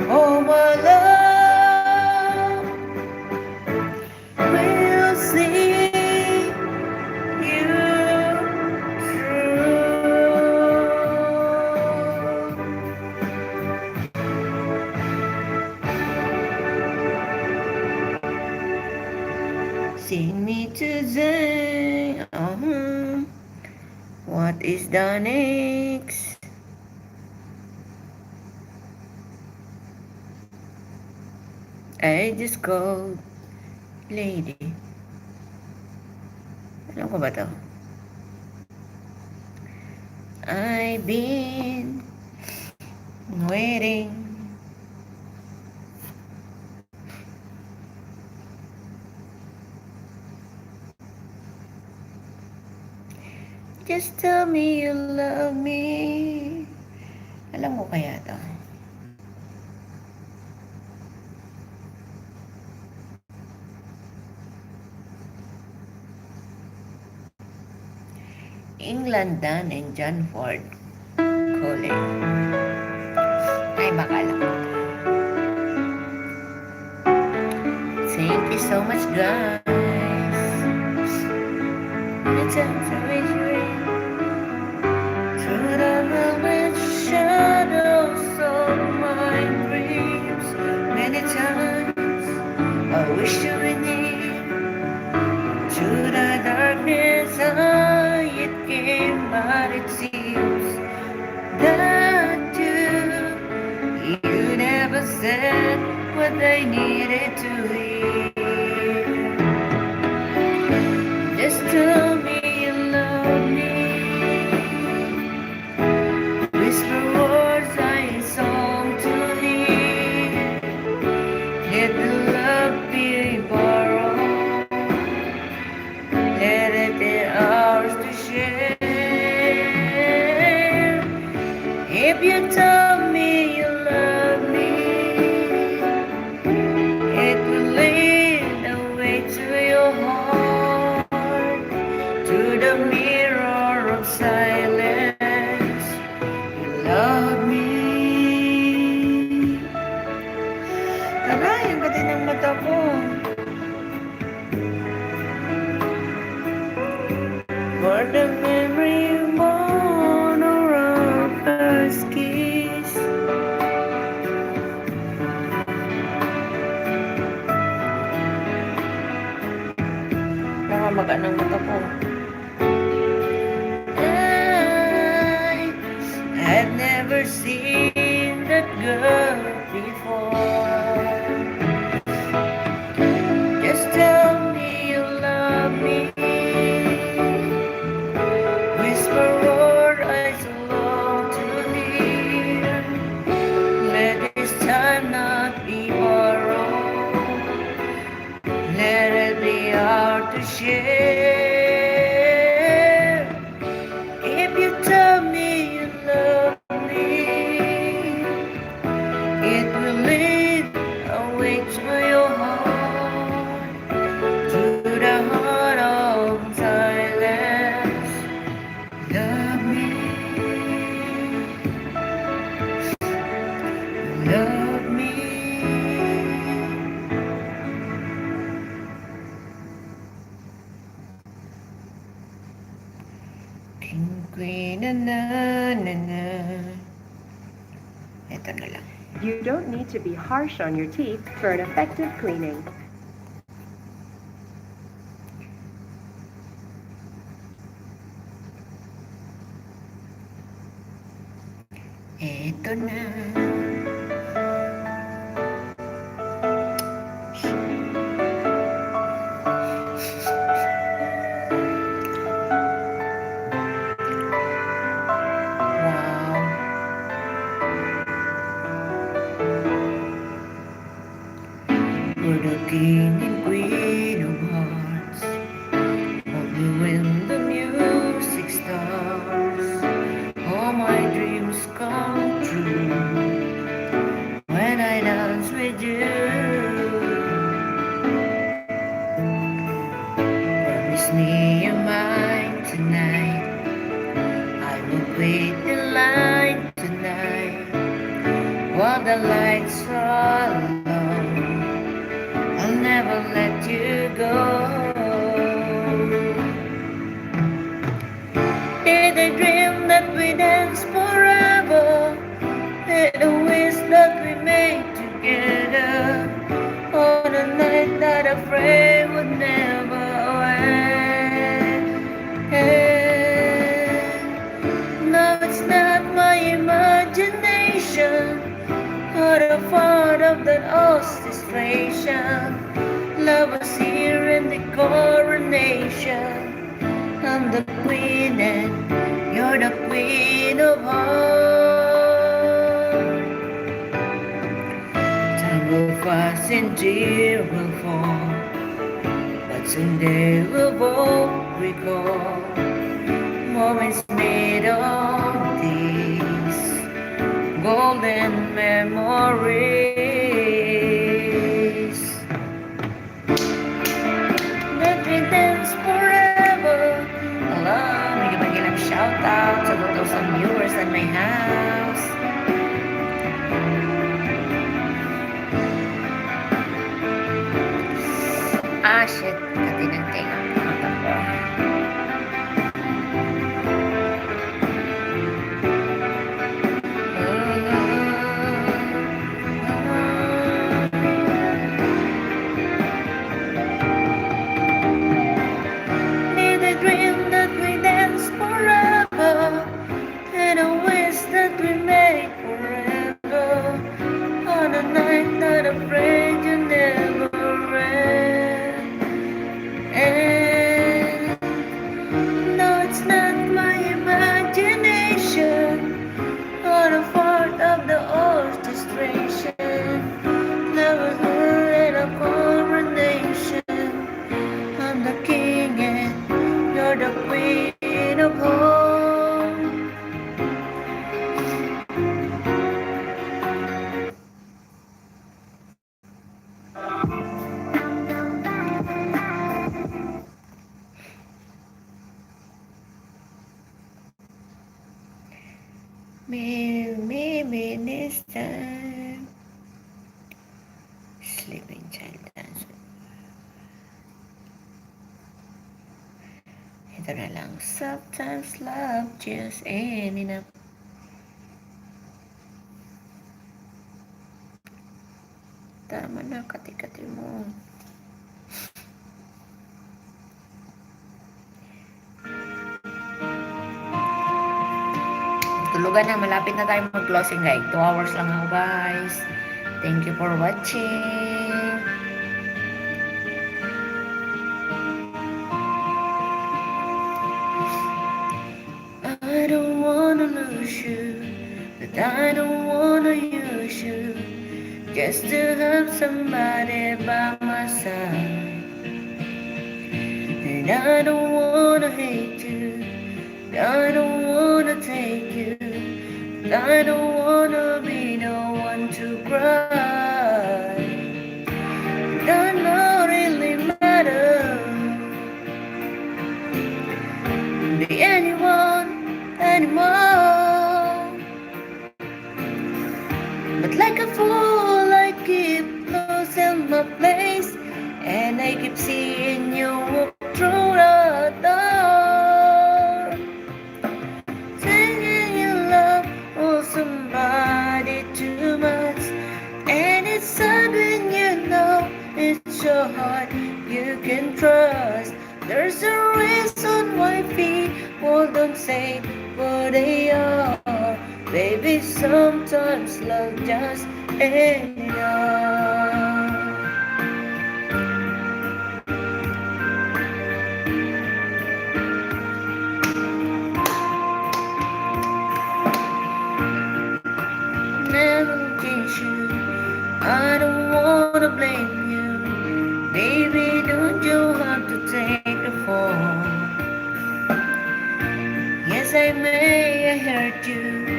Oh, my love will see you through. Sing me today. What is the next? I just called lady. Alam ko ba to? I've been waiting. Just tell me you love me. Alam ko kaya to? England Dan and John Ford Coley. Ay, baka lang. Thank you so much, guys. It's a through the velvet shadows of my dreams. Many times I wish you were near. Through the darkness it came, but it seems that you never said what I needed to hear. Just tell me you love me. Whisper words I song to hear. Let the love be borrowed. Let it be ours to share. If you tell me you love me, it will lead the way to your heart, to the mirror of silence. You love me. Aray, ang ganda ng mata ko. For the memory born around first kiss. Nakamaga ng mata ko. I've never seen that girl before. Just tell me you love me. Whisper word I so long to hear. Let this time not be borrowed. Let it be ours to share. If you tell me you love me, it will lead away to your heart, to the heart of silence. Love me, love me. Queen na na na. Ito na lang. You don't need to be harsh on your teeth for an effective cleaning. Ito na. Wow. You're the king and queen of hearts. Only when the music starts, all my dreams come true. When I dance with you, promise me you're mine tonight. I will wait in line tonight while the lights are low. I'll never let you go. Did I dream that we dance forever? Did I wish that we made together on a night that I pray would never end? No, it's not my imagination or a part of that orchestration. Love was here in the coronation. I'm the queen and you're the queen of hearts. Time will pass and tears will fall, but someday we'll both recall moments made of these golden memories. Let me dance forever. Allah, may kapag-ilang Ah, shit. Kati ng tenga. Matakbo. Need a dream that we dance forever, and a wish that we make forever, on a night not afraid you never end. And no, it's not my imagination or a part of the orchestration. Never heard a coronation. I'm the king and you're the queen of home. Maybe this time. Sleeping child dance. Ito na lang. Sometimes love just ain't enough. Tama na, kati-kati mo. Tulugan na, malapit na tayo mag-closing guys. 2 hours lang ako guys. Thank you for watching. I don't wanna lose you, but I don't wanna use you, just to have somebody by my side. And I don't wanna hate you, I don't wanna take you, I don't wanna be the one to cry. That don't really matter. Be anyone anymore. But like a fool, I keep losing my place, and I keep seeing you walk through the door, thinking you love somebody too much. And it's sad when you know it's your heart you can trust. There's a reason why people don't say what they are. Baby, sometimes love just ain't enough. Never kiss you, I don't wanna blame you. Baby, don't you have to take the fall? Yes, I may have hurt you,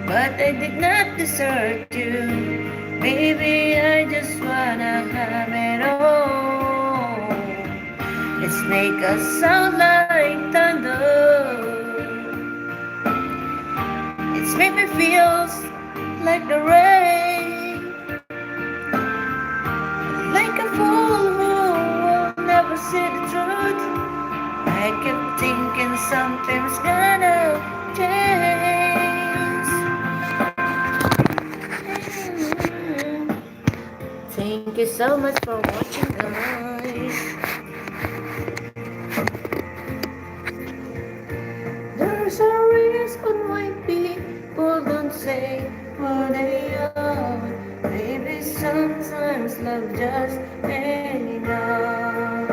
but I did not desert you. Baby, I just wanna have it all. Let's make us sound like thunder. It's make me feel like the rain, like a fool who will never see the truth. I kept thinking something's gonna change. Thank you so much for watching, guys. There's a reason why people don't say what they are. Maybe sometimes love just ain't enough.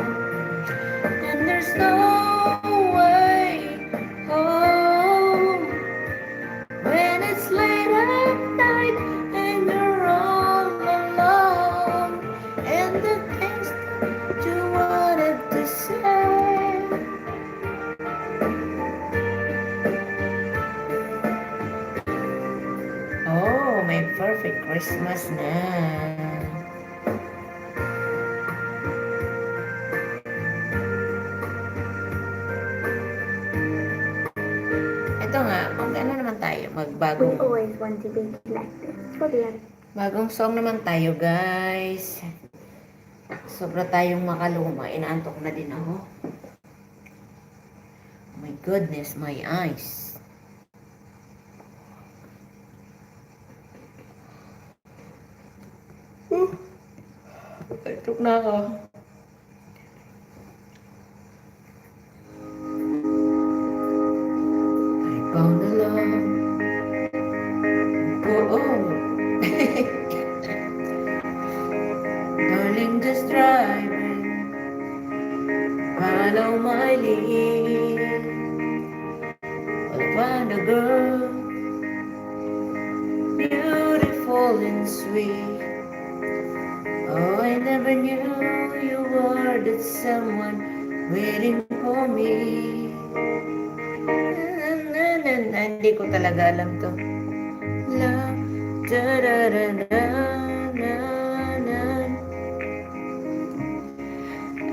And there's no way home when it's late at night and you're all alone, and the things that you wanted to say. Oh, may perfect Christmas na. Ito nga, mag-ano naman tayo, We magbagong always want to be connected. For the end. bagong song naman tayo, guys. Sobra tayong makaluma. Inaantok na din ako. Oh my goodness, my eyes. Antok na ako. I found a love. Oh. Darling, just driving. Follow my lead. I found a girl, beautiful and sweet. Oh, I never knew you were that someone waiting for me. Hindi ko talaga alam to. Love, da da da da da da.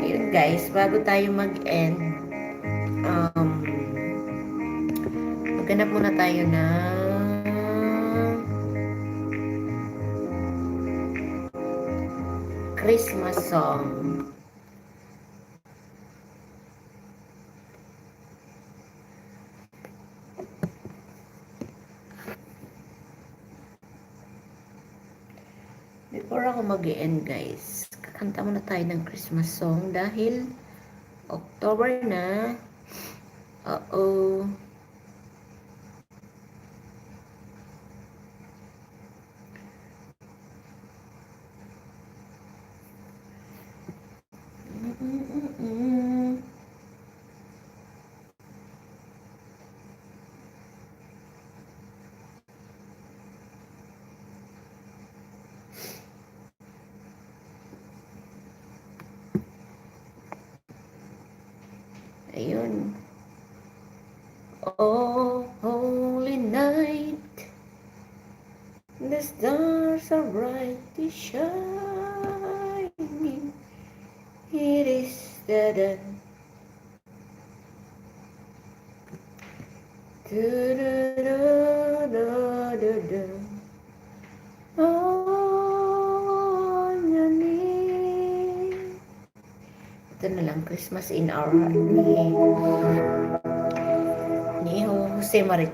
Ayun guys, bago tayo mag-end, maghanap muna tayo ng Christmas song. Before ako mag-end guys, kakanta muna tayo ng Christmas song dahil October na. Uh-oh. Ayun. Oh, holy night, the stars are brightly shining. It is the dawn. Oh, ito na lang, Christmas in our heart ni Jose Marie.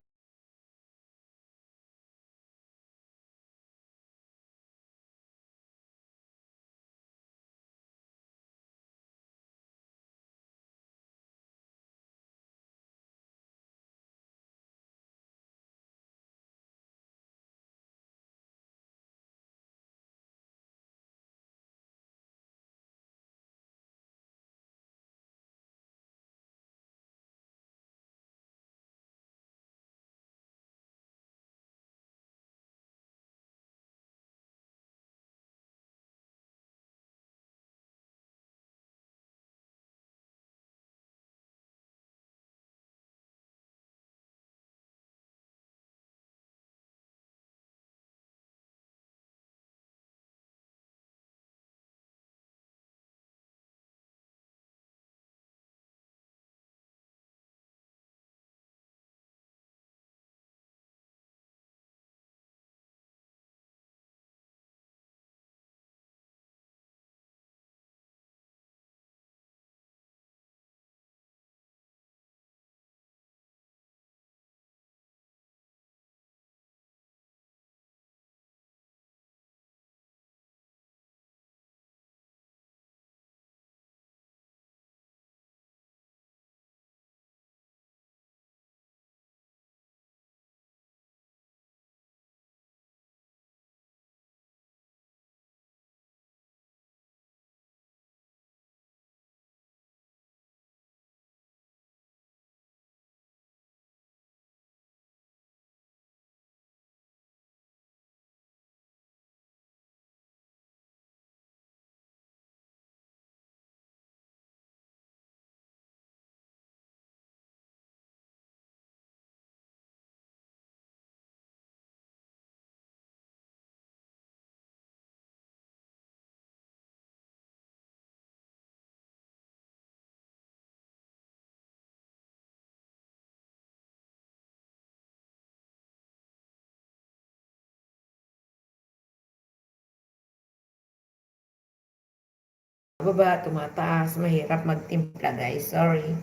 baba, tumataas. Mahirap magtimpla, guys. Sorry.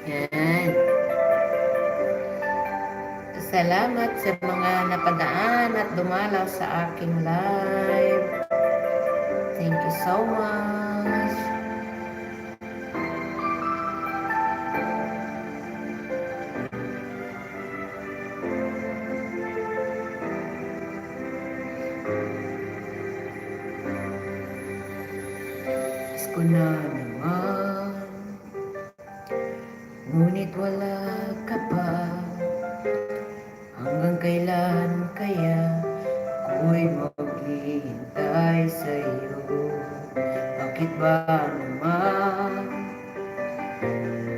Yan. Salamat sa mga napadaan at dumalaw sa aking live. Thank you so much. Ko na naman, ngunit wala ka pa. Hanggang kailan kaya ako'y maghihintay sa'yo? Bakit ba naman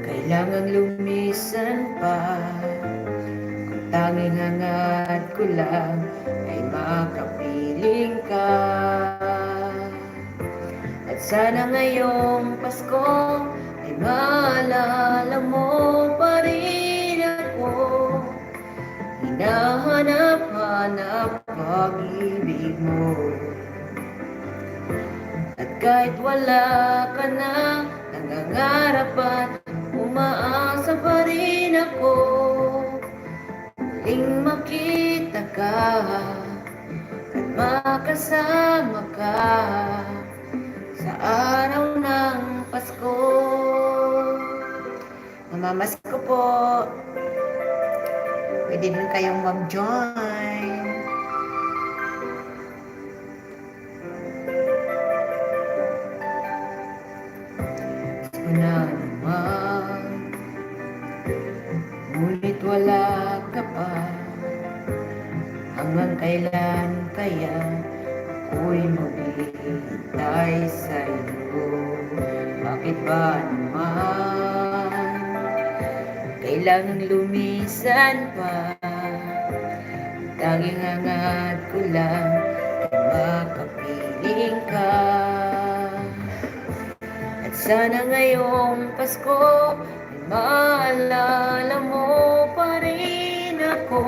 kailangan lumisan pa? Ang tanging hangat ko lang ay makapiling ka. At sana ngayong Pasko ay maalala mo pa rin ako. Hinahanap-hanap pag-ibig mo. At kahit wala ka na, nangangarap at umaasa pa rin ako. Muling makita ka at makasama ka sa araw ng Pasko. Mamamasko po. Pwede din kayong mag-join. Pasko na naman, ngunit wala ka pa. Hanggang kailan kaya ako'y maghihintay sa'yo? Bakit ba naman kailangan lumisan pa? Tanging hangat ko lang ay makapiling ka. At sana ngayong Pasko ay maalala mo pa rin ako.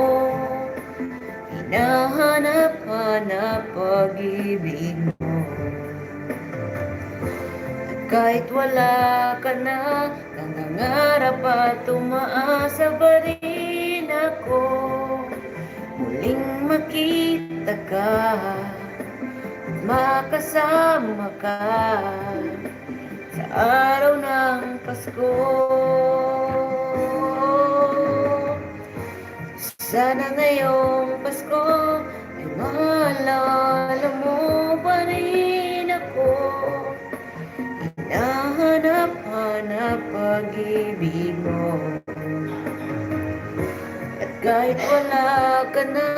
Hinahanap-hanap pag-ibig mo. At kahit wala ka na, nangangarap at umaasa pa rin ako. Muling makita ka at makasama ka sa araw ng Pasko. Sana ngayong Pasko ay maalala mo pa rin ako. Hinahanap-hanap pag-ibig mo. At kahit wala ka na,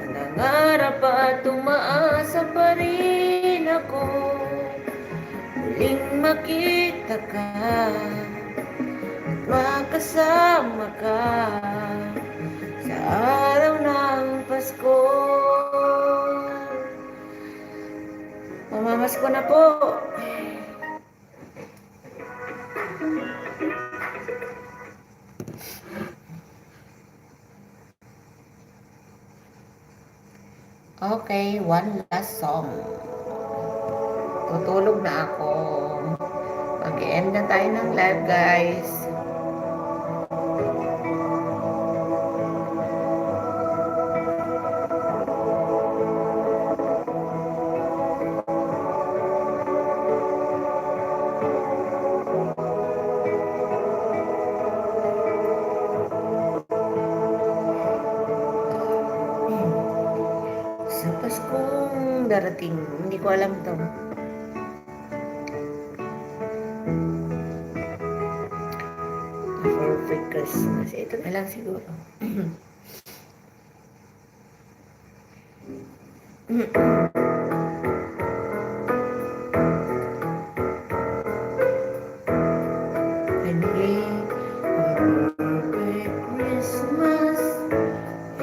nangangarap at umaasa pa rin ako. Muling makita ka at makasama ka sa araw ng Pasko. Mamamasko na po. Okay, one last song. Tutulog na ako. Mag-end na tayo ng live, guys. Sa Paskong darating, hindi ko alam to. For Christmas. Ito na lang siguro. Christmas,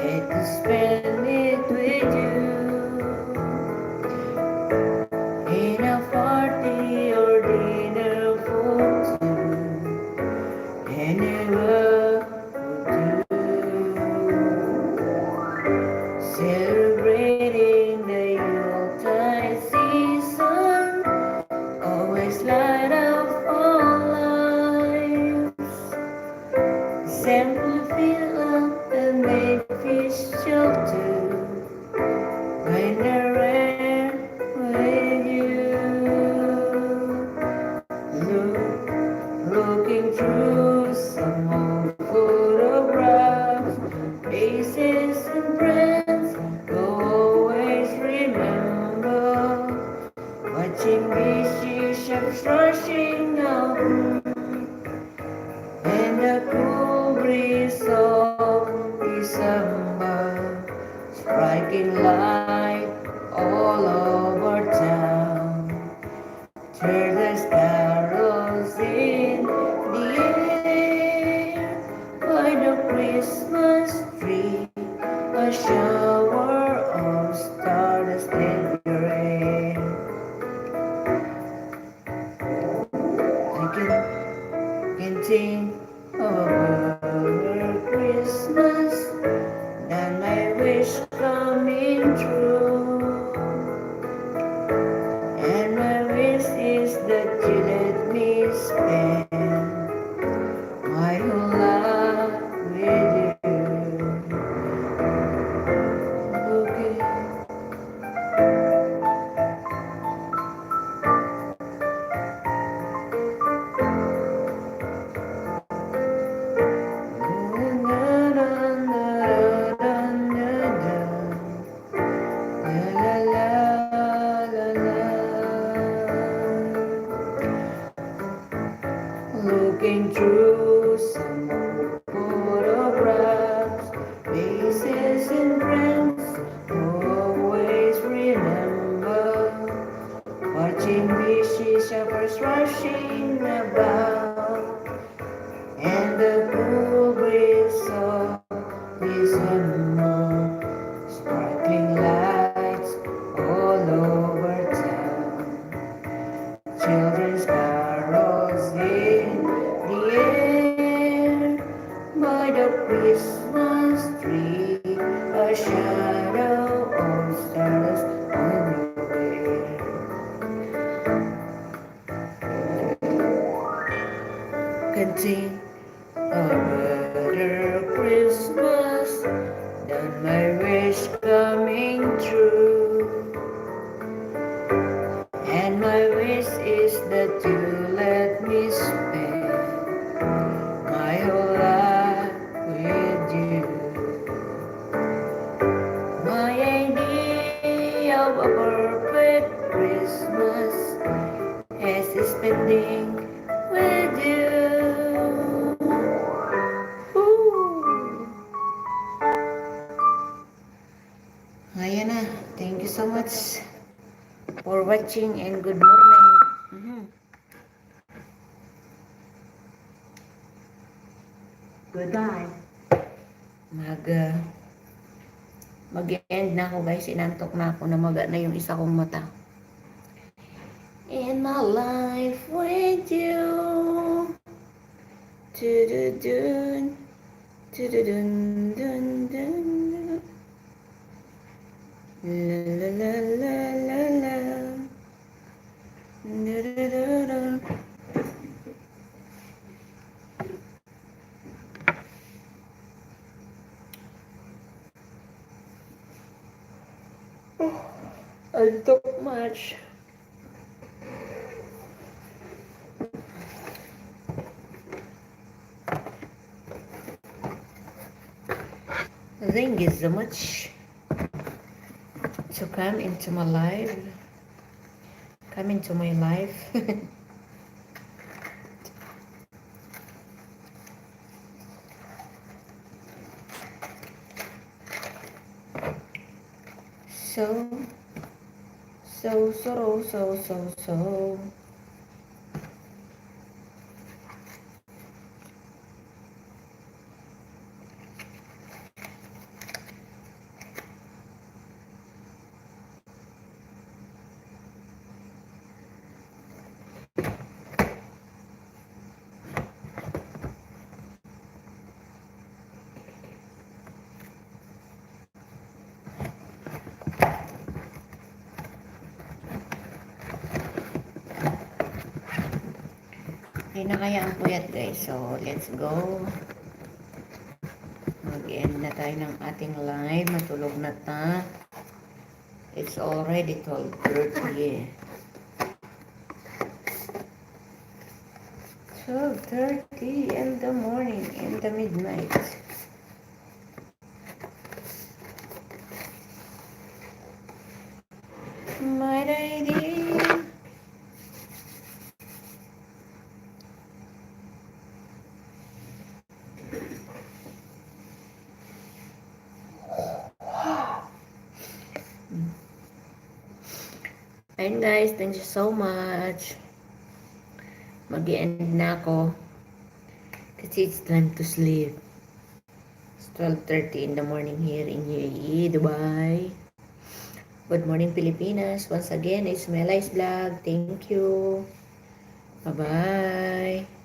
and to spend it with you in a party or dinner for two. Anywhere would do. watching busy ships rushing out, and the cool breeze of December striking light all over town. Children's carols in the air by the Christmas tree, a shower of stardust in your hair. I can think of Christmas and my wish coming true. And my wish is that you let me spend my whole life with you. Okay. Looking through some photographs, faces and friends who always remember. Watching busy shoppers rushing about, and the cool breeze of December, sparkling lights all over town. Children's carols in the air by the Christmas tree, a shadow of stars on your way. Continue a better Christmas than my wish coming true. And my wish is that you let me spend my whole life with you. My idea of a perfect Christmas is spending with you. Ooh. Ayan na. Thank you so much for watching and good morning. Goodbye. Mag-end na ako guys. Inantok na ako. Namaga na yung isa kong mata. In my life with you. Tududun. Tududun. Dun, dun, dun. La la la la la la. Da, da, da, da. I talk much. Thank you so much to come into my life. Come into my life. So. Hindi na kaya ang puyat guys. So, let's go. Mag-end na tayo ng ating live. Matulog na ta. It's already 12:30 eh. 12:30 in the morning, in the midnight. My lady. Ayun guys, thank you so much. Mag-i-end na ako. Kasi it's time to sleep. It's 12:30 in the morning here in UAE, Dubai. Good morning, Pilipinas. Once again, it's Melai's vlog. Thank you. Bye-bye.